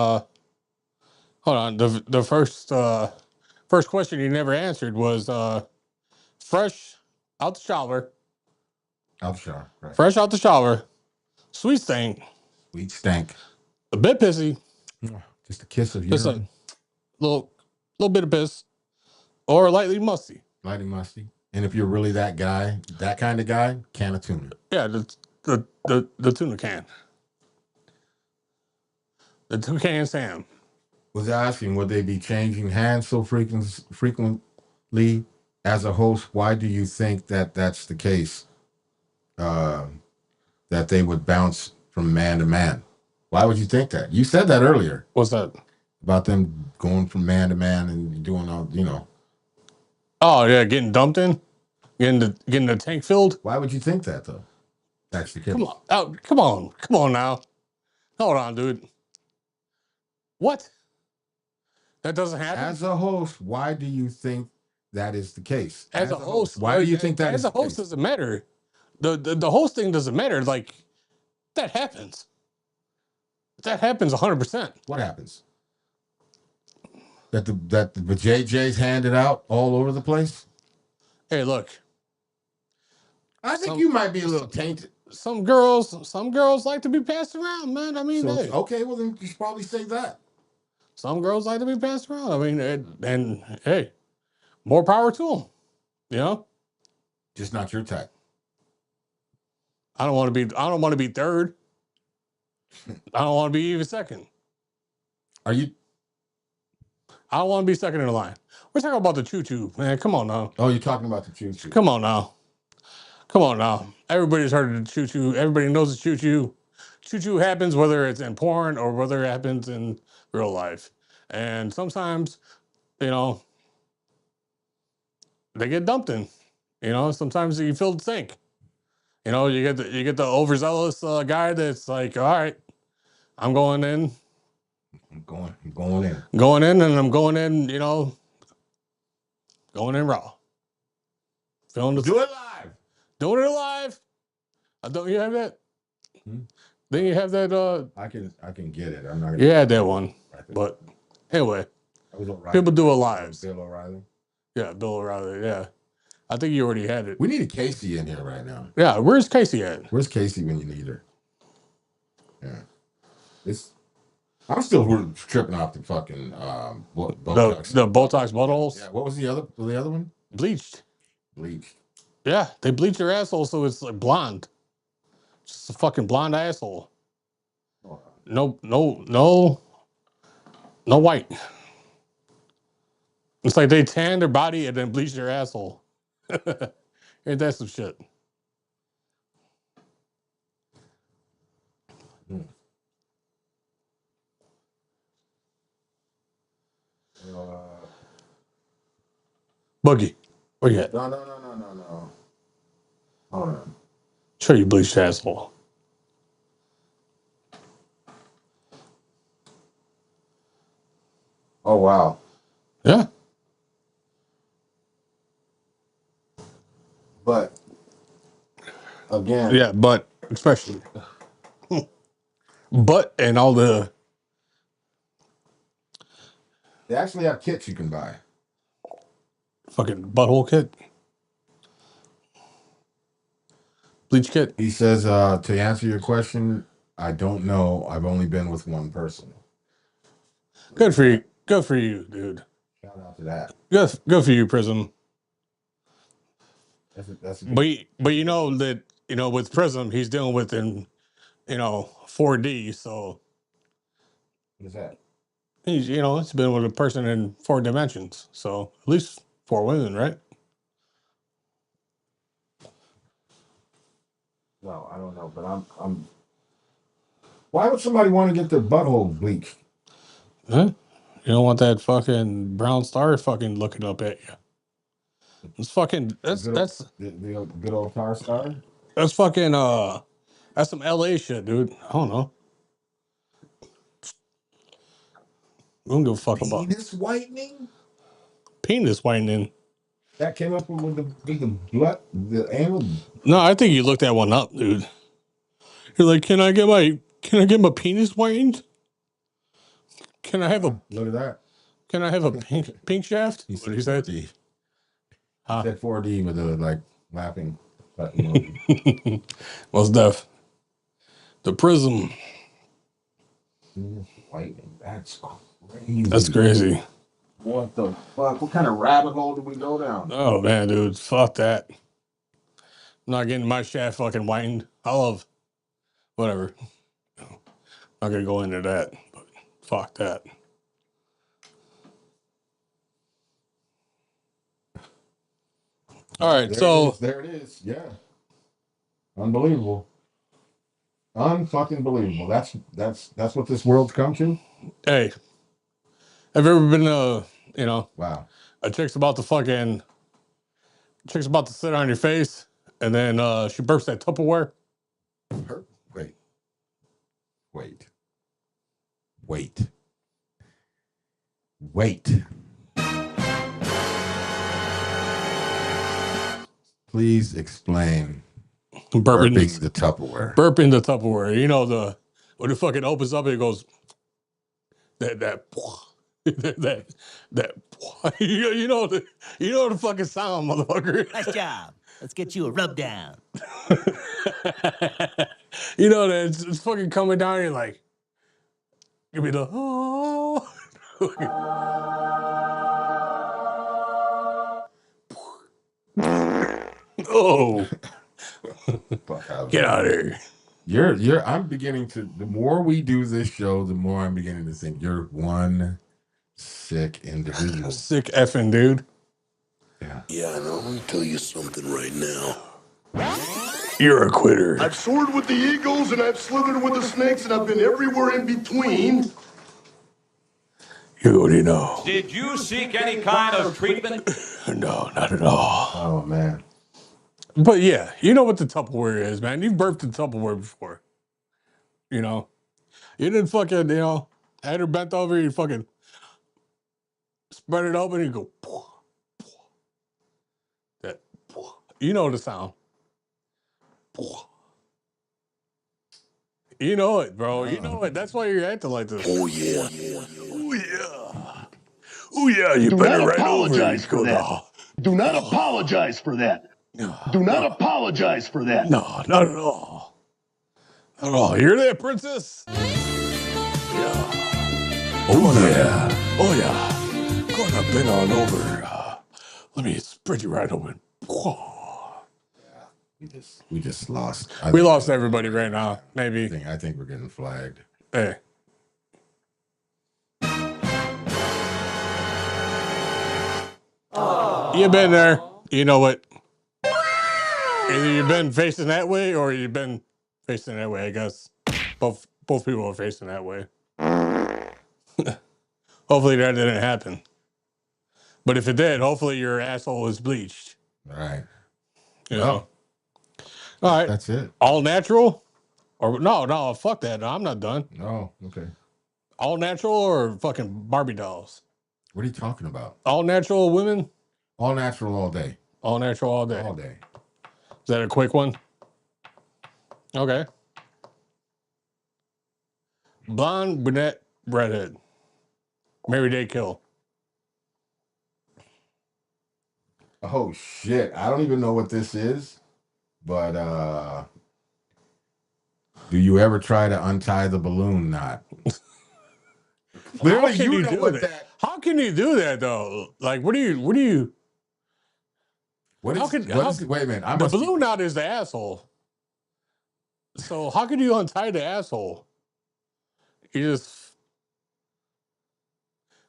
S1: hold Hold on. The first question you never answered was fresh out the shower.
S2: Out the shower. Right.
S1: Fresh out the shower. Sweet stink.
S2: Sweet stank.
S1: A bit pissy.
S2: Just a kiss of
S1: Just a
S2: urine.
S1: little bit of piss. Or lightly musty.
S2: Lightly musty. And if you're really that guy, that kind of guy, can of tuna.
S1: Yeah, the tuna can. The toucan Sam.
S2: Was asking, would they be changing hands so frequently as a host? Why do you think that that's the case? That they would bounce from man to man. Why would you think that? You said that earlier.
S1: What's that?
S2: About them going from man to man and doing all, you know.
S1: Oh yeah, getting dumped in, getting the tank filled.
S2: Why would you think that though? That's the case.
S1: Come on, come on now. Hold on, dude. What? That doesn't happen.
S2: As a host, why do you think that is the case?
S1: As a host,
S2: why do you think that
S1: as a host doesn't matter? The host thing doesn't matter. Like that happens. That happens 100%.
S2: What happens? That the JJ's handed out all over the place?
S1: Hey, look.
S2: I think you might be a little tainted.
S1: Some girls like to be passed around, man. I mean, hey.
S2: Okay, well then you should probably say that.
S1: Some girls like to be passed around. I mean, and hey, more power to them. You know,
S2: just not your type.
S1: I don't want to be third. I don't want to be even second.
S2: Are you?
S1: I don't want to be second in the line. We're talking about the choo-choo, man. Come on now.
S2: Oh, you're talking about the choo-choo.
S1: Come on now. Come on now. Everybody's heard of the choo-choo. Everybody knows the choo-choo. Choo-choo happens whether it's in porn or whether it happens in real life. And sometimes, you know, they get dumped in. You know, sometimes you fill the tank. You know, you get the overzealous guy that's like, all right, I'm going in.
S2: I'm going in.
S1: Going in, and I'm going in, you know, going in raw.
S2: Do it live.
S1: Doing it live. Don't you have that? Then you have that.
S2: I can get it. I'm not gonna.
S1: Yeah, that one. Right, but anyway, people do it live.
S2: Bill O'Reilly.
S1: Yeah, Bill O'Reilly. Yeah, I think you already had it.
S2: We need a Casey in here right now.
S1: Yeah, where's Casey at?
S2: Where's Casey when you need her? Yeah, I'm still tripping off the fucking Botox.
S1: The Botox buttholes.
S2: Yeah. What was the other one?
S1: Bleached.
S2: Bleached.
S1: Yeah, they bleach your asshole so it's like blonde. Just a fucking blonde asshole. No white. It's like they tan their body and then bleach their asshole. Ain't that some shit? Boogie, where you at?
S2: No. Hold on.
S1: Sure, you bleached your asshole.
S2: Oh wow.
S1: Yeah.
S2: But again.
S1: Yeah, but especially. But and all the.
S2: They actually have kits you can buy.
S1: Fucking butthole kit. Bleach kit.
S2: He says, to answer your question, I don't know. I've only been with one person.
S1: Good for you. Good for you, dude.
S2: Shout out to that.
S1: Good for you, Prism.
S2: That's
S1: but you know that, you know, with Prism, he's dealing with in, you know, 4D. So
S2: what is that?
S1: he's, you know, it's been with a person in 4 dimensions. So at least 4 women, right?
S2: No, I don't know, but I'm. Why would somebody want to get their butthole bleached?
S1: Huh? You don't want that fucking brown star fucking looking up at you. It's fucking that's
S2: the good old tar star.
S1: That's fucking that's some LA shit, dude. I don't know. We don't give a fuck about
S2: penis whitening.
S1: Penis whitening.
S2: That came up with the blood, the anal.
S1: No, I think you looked that one up, dude. You're like, can I get my penis whitened? Can I have a
S2: Look at that.
S1: Can I have a pink shaft?
S2: He
S1: What
S2: said
S1: did you say?
S2: 4D. He
S1: Huh?
S2: said 4D with a like laughing emoji.
S1: What's that? The prism.
S2: Whiting. That's crazy.
S1: That's crazy.
S2: What the fuck? What kind of rabbit hole did we go down?
S1: Oh man, dude, fuck that. I'm not getting my shaft fucking whitened. I love whatever. Not gonna go into that, but fuck that. All right, so
S2: there it is. Yeah. Unbelievable. Unfucking believable. That's what this world's come to.
S1: hey, have you ever been
S2: Wow.
S1: a chick's about to sit on your face and then she burps that Tupperware?
S2: Wait. Wait. Wait. Wait. Please explain burping the Tupperware.
S1: Burping the Tupperware. You know when it fucking opens up and it goes that that you know the fucking sound, motherfucker.
S7: Nice job. Let's get you a rub down.
S1: You know that it's fucking coming down. You're like, give me the oh. Oh, get out of here.
S2: I'm beginning to, the more we do this show, the more I'm beginning to think you're one sick individual.
S1: Sick effing dude.
S2: Yeah.
S5: Yeah, I know. I'm gonna tell you something right now.
S1: You're a quitter.
S5: I've soared with the eagles and I've slithered with the snakes and I've been everywhere in between.
S1: You already know.
S6: Did you seek any kind of treatment?
S1: No, not at all.
S2: Oh man.
S1: But yeah, you know what the Tupperware is, man. You've burped in Tupperware before. You know, you didn't fucking, had her bent over, you fucking spread it open and you go, poof, poof. That, poof. You know the sound. Poof. You know it, bro. You know it. That's why you're acting like this.
S5: Oh, yeah.
S1: Oh, yeah. Oh, yeah. You better right
S8: apologize
S1: over.
S8: for that. Do not apologize for that. Do not apologize for that.
S1: No, not at all. Not at all. Hear that, princess? Yeah. Oh, yeah. Oh, yeah. Go on, bend on over. Let me spread you right open.
S2: We just lost.
S1: We lost everybody right now. Maybe.
S2: I think we're getting flagged.
S1: Hey. You've been there. You know what? Either you've been facing that way or you've been facing that way, I guess. Both people are facing that way. Hopefully that didn't happen. But if it did, hopefully your asshole is bleached.
S2: All right.
S1: You know? All right.
S2: That's it.
S1: All natural? Or no, fuck that. No, I'm not done.
S2: Oh, okay.
S1: All natural or fucking Barbie dolls?
S2: What are you talking about?
S1: All natural women?
S2: All natural all day.
S1: All natural all day.
S2: All day.
S1: Is that a quick one? Okay. Blonde, brunette, redhead. Mary Day Kill.
S2: Oh shit. I don't even know what this is, but do you ever try to untie the balloon knot?
S1: Clearly you know what that. How can you do that though? Like what do you
S2: What is wait a minute.
S1: The balloon knot is the asshole. So how can you untie the asshole?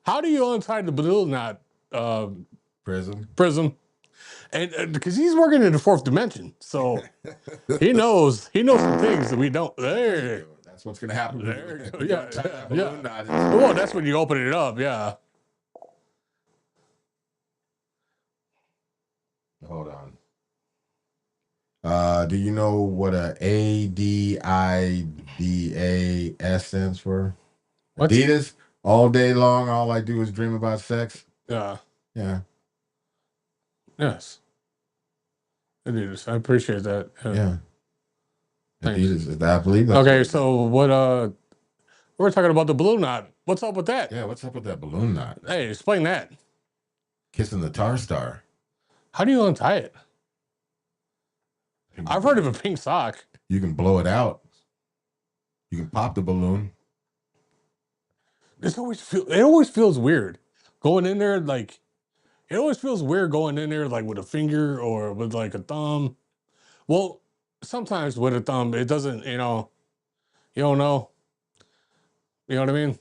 S1: How do you untie the balloon knot? Prism. And because he's working in the fourth dimension, so he knows some things that we don't. There,
S2: that's what's gonna happen.
S1: Yeah. Well, that's when you open it up. Yeah.
S2: Hold on. Do you know what a ADIDAS stands for?
S1: What?
S2: Adidas. All day long, all I do is dream about sex.
S1: Yeah.
S2: Yeah.
S1: Yes. Adidas. I appreciate that.
S2: Yeah.
S1: Thanks.
S2: Adidas. I believe that's
S1: okay, so what we're talking about the balloon knot. What's up with that?
S2: Yeah, what's up with that balloon knot?
S1: Hey, explain that.
S2: Kissing the tar star.
S1: How do you untie it? I've heard of a pink sock.
S2: You can blow it out. You can pop the balloon.
S1: It always feels weird going in there. Like it always feels weird going in there like with a finger or with like a thumb. Well, sometimes with a thumb, it doesn't. You know, you don't know. You know what I mean?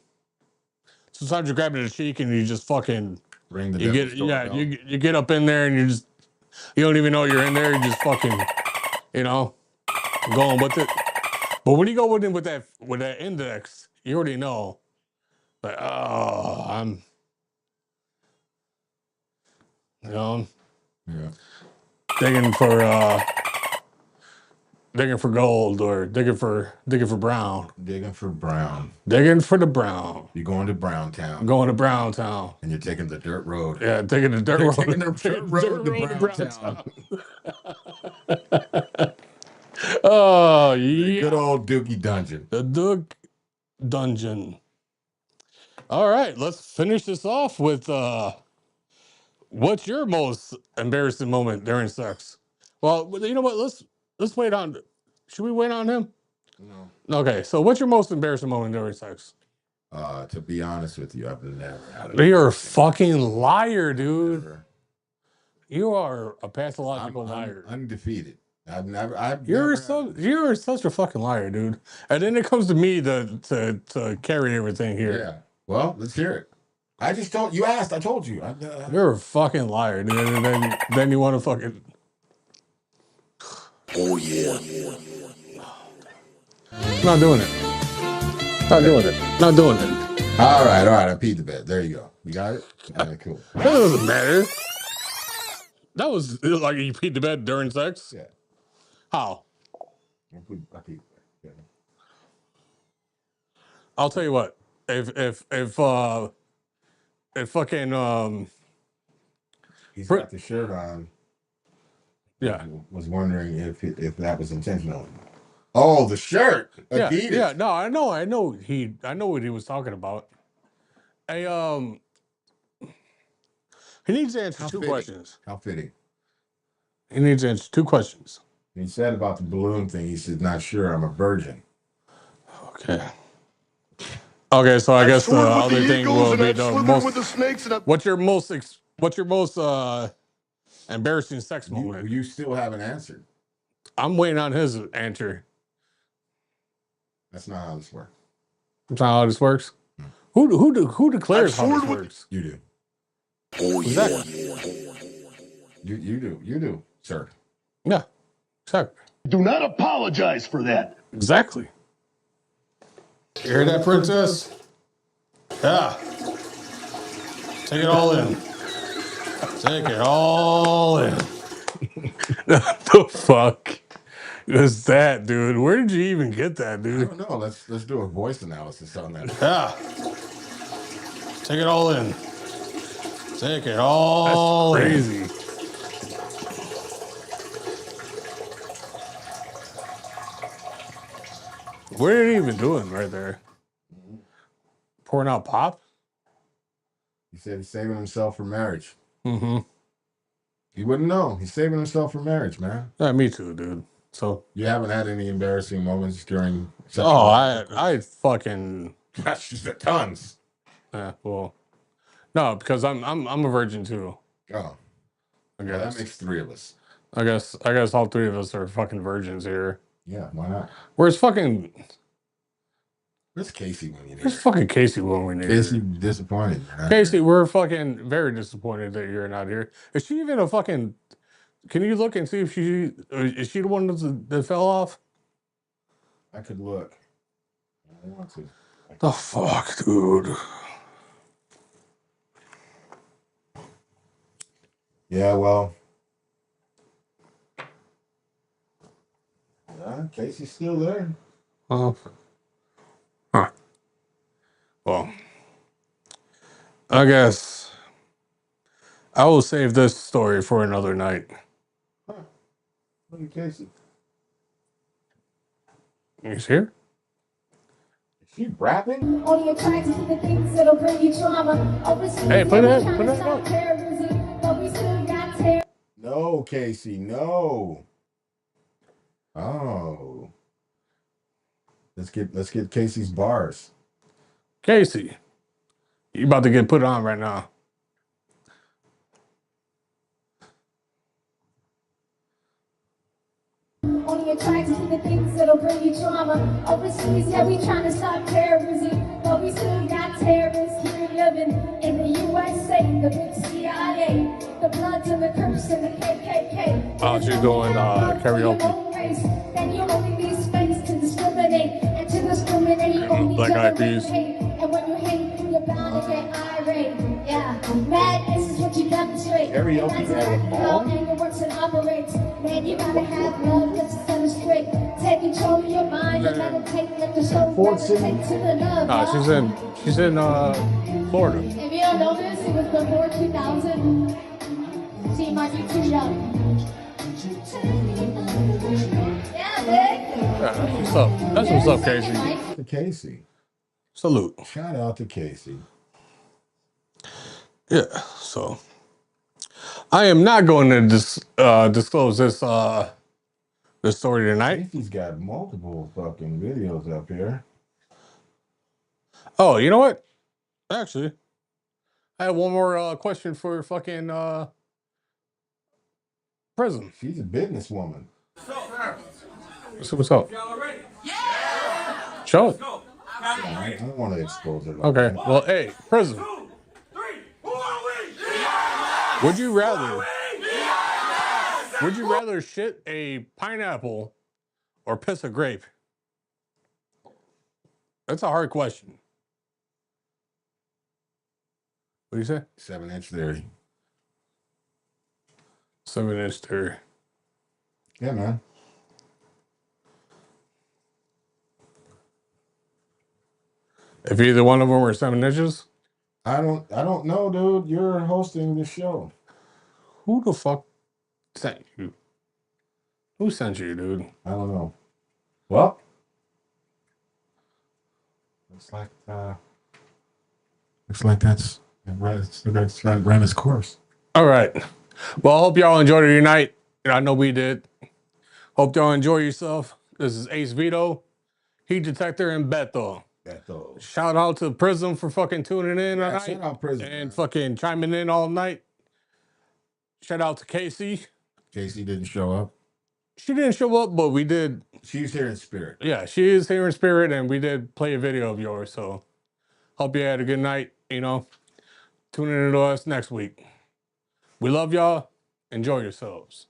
S1: Sometimes you grab it at the cheek and you just fucking
S2: Ring the
S1: you
S2: devil's
S1: get yeah
S2: doorbell.
S1: you get up in there and you don't even know you're in there. You just fucking you know going with it. But when you go in with that index, you already know. Like oh, I'm you know
S2: Yeah.
S1: digging for gold or digging for brown.
S2: Digging for brown.
S1: Digging for the brown.
S2: You're going to
S1: I'm
S2: Browntown.
S1: going to Browntown.
S2: And you're taking the dirt road.
S1: Yeah, taking the dirt
S2: You're
S1: road.
S2: taking the dirt road to Browntown.
S1: Oh,
S2: The
S1: yeah.
S2: good old Dookie Dungeon.
S1: The Duke Dungeon. All right, let's finish this off with what's your most embarrassing moment during sex? Well, you know what? Let's wait on. Should we wait on him?
S2: No.
S1: Okay, so what's your most embarrassing moment during sex?
S2: To be honest with you, I've never had it.
S1: You're a fucking liar, dude.
S2: Never.
S1: You are a pathological
S2: I'm
S1: liar.
S2: undefeated.
S1: You're such a fucking liar, dude. And then it comes to me to carry everything here.
S2: Yeah. Well, let's hear it. I just told you. Asked. I told you.
S1: You're a fucking liar, dude. And then you want to fucking.
S5: Oh, yeah.
S1: Not doing it. Not doing it. Not doing it.
S2: All right. I peed the bed. There you go. You got it? All right, cool.
S1: That doesn't matter. That was like you peed the bed during sex?
S2: Yeah.
S1: How?
S2: I peed the bed. Yeah.
S1: I'll tell you what. If fucking
S2: He's got the shirt on.
S1: yeah.
S2: Was wondering if that was intentional. Oh, the shirt. Adidas.
S1: Yeah, no, I know what he was talking about. He needs to answer two questions.
S2: How fitting.
S1: He needs to answer two questions.
S2: He said about the balloon thing, he said, not sure, I'm a virgin.
S1: Okay. Okay, so I guess the
S5: Soared with
S1: other thing
S5: eagles
S1: will
S5: and
S1: be
S5: I've
S1: the
S5: slithered with the
S1: most.
S5: snakes and I've
S1: What's your most embarrassing sex moment?
S2: You still haven't answered.
S1: I'm waiting on his answer.
S2: That's not how this works.
S1: That's not how this works. Who declares how this works?
S2: You do.
S5: Oh,
S1: Who's
S5: yeah.
S1: that?
S2: You do, sir.
S1: Yeah, exactly.
S8: Do not apologize for that.
S1: Exactly. You hear that, princess? Yeah. Take it all in. Take it all in. The fuck is that, dude? Where did you even get that,
S2: I
S1: dude?
S2: don't know. Let's do a voice analysis on that.
S1: Yeah. Take it all in. Take it all in. That's crazy. What are you even doing right there? Pouring out pop?
S2: He said he's saving himself for marriage.
S1: Mm-hmm.
S2: You wouldn't know. He's saving himself for marriage, man.
S1: Yeah, me too, dude. So
S2: you haven't had any embarrassing moments during sexual
S1: I fucking
S2: that's just tons.
S1: Yeah, well, no, because I'm a virgin too.
S2: Oh,
S1: I guess
S2: that makes three of us.
S1: I guess all three of us are fucking virgins here.
S2: Yeah, why not?
S1: Where's
S2: Casey when you need
S1: Where's fucking Casey when we need
S2: Casey
S1: her?
S2: disappointed.
S1: Casey, we're fucking very disappointed that you're not here. Is she even a fucking? Can you look and see if is she the one that fell off?
S2: I could look. I want to.
S1: The fuck, dude.
S2: Yeah, well. Casey's still there.
S1: Huh. Well, I guess I will save this story for another night.
S2: Huh. Look at Casey.
S1: He's here?
S2: She rapping?
S9: Only attracted to the things that'll bring you trauma. Overseas,
S1: Hey, put
S9: yeah, we
S1: that
S9: trying to stop
S1: up.
S9: terrorism, but we still got terror.
S2: No, Casey, no. Oh. Let's get Casey's bars.
S1: Casey, you about to get put on right now.
S9: Only attracted to the things that'll bring you trauma. Overseas, yeah, we trying to stop terrorism, but we still got terrorists here living in the USA, the big CIA, the Bloods and the Crips and the KKK.
S1: Oh, she's doing karaoke.
S9: Then you only need space to discriminate, and to discriminate you only
S1: Black Eyed
S9: generate
S1: Peas.
S9: hate. And when you hate, you're bound to get irate. Yeah, madness is what you demonstrate.
S2: Karaoke
S9: That's
S2: at a
S9: exactly how
S2: mall?
S9: anger works and operates. Man, you gotta have love just to demonstrate. Take control of your mind and meditate. Let the soul gravitate to the love.
S1: She's in Florida.
S9: If you don't know this, it was before 2000. So you might be too young. Yeah, big.
S1: Yeah, that's what's up. That's what's up, Casey.
S2: To Casey.
S1: Salute.
S2: Shout out to Casey.
S1: Yeah, so I am not going to disclose this story tonight.
S2: Casey's got multiple fucking videos up here.
S1: Oh, you know what? Actually, I have one more question for fucking Prism.
S2: She's a businesswoman.
S1: Let's see what's up. Show it.
S2: I don't want to expose her.
S1: Okay. Well, hey, Prism. Would you rather shit a pineapple or piss a grape? That's a hard question. What do you say?
S2: 7-inch theory.
S1: 7-inch theory.
S2: Yeah, man.
S1: If either one of them were 7 inches,
S2: I don't know, dude. You're hosting the show.
S1: who the fuck sent you? Who sent you, dude?
S2: I don't know. Well, looks like that's ran its course.
S1: All right. Well, I hope y'all enjoyed your night. I know we did. Hope y'all enjoy yourself. This is Ace Vito, Heat Detector, and Beto. Shout out to Prism for fucking tuning in tonight.
S2: Shout out Prism.
S1: And fucking chiming in all night. Shout out to Casey.
S2: Casey didn't show up.
S1: She didn't show up, but we did.
S2: She's here in spirit.
S1: Yeah, she is here in spirit, and we did play a video of yours. So hope you had a good night. You know, tune in to us next week. We love y'all. Enjoy yourselves.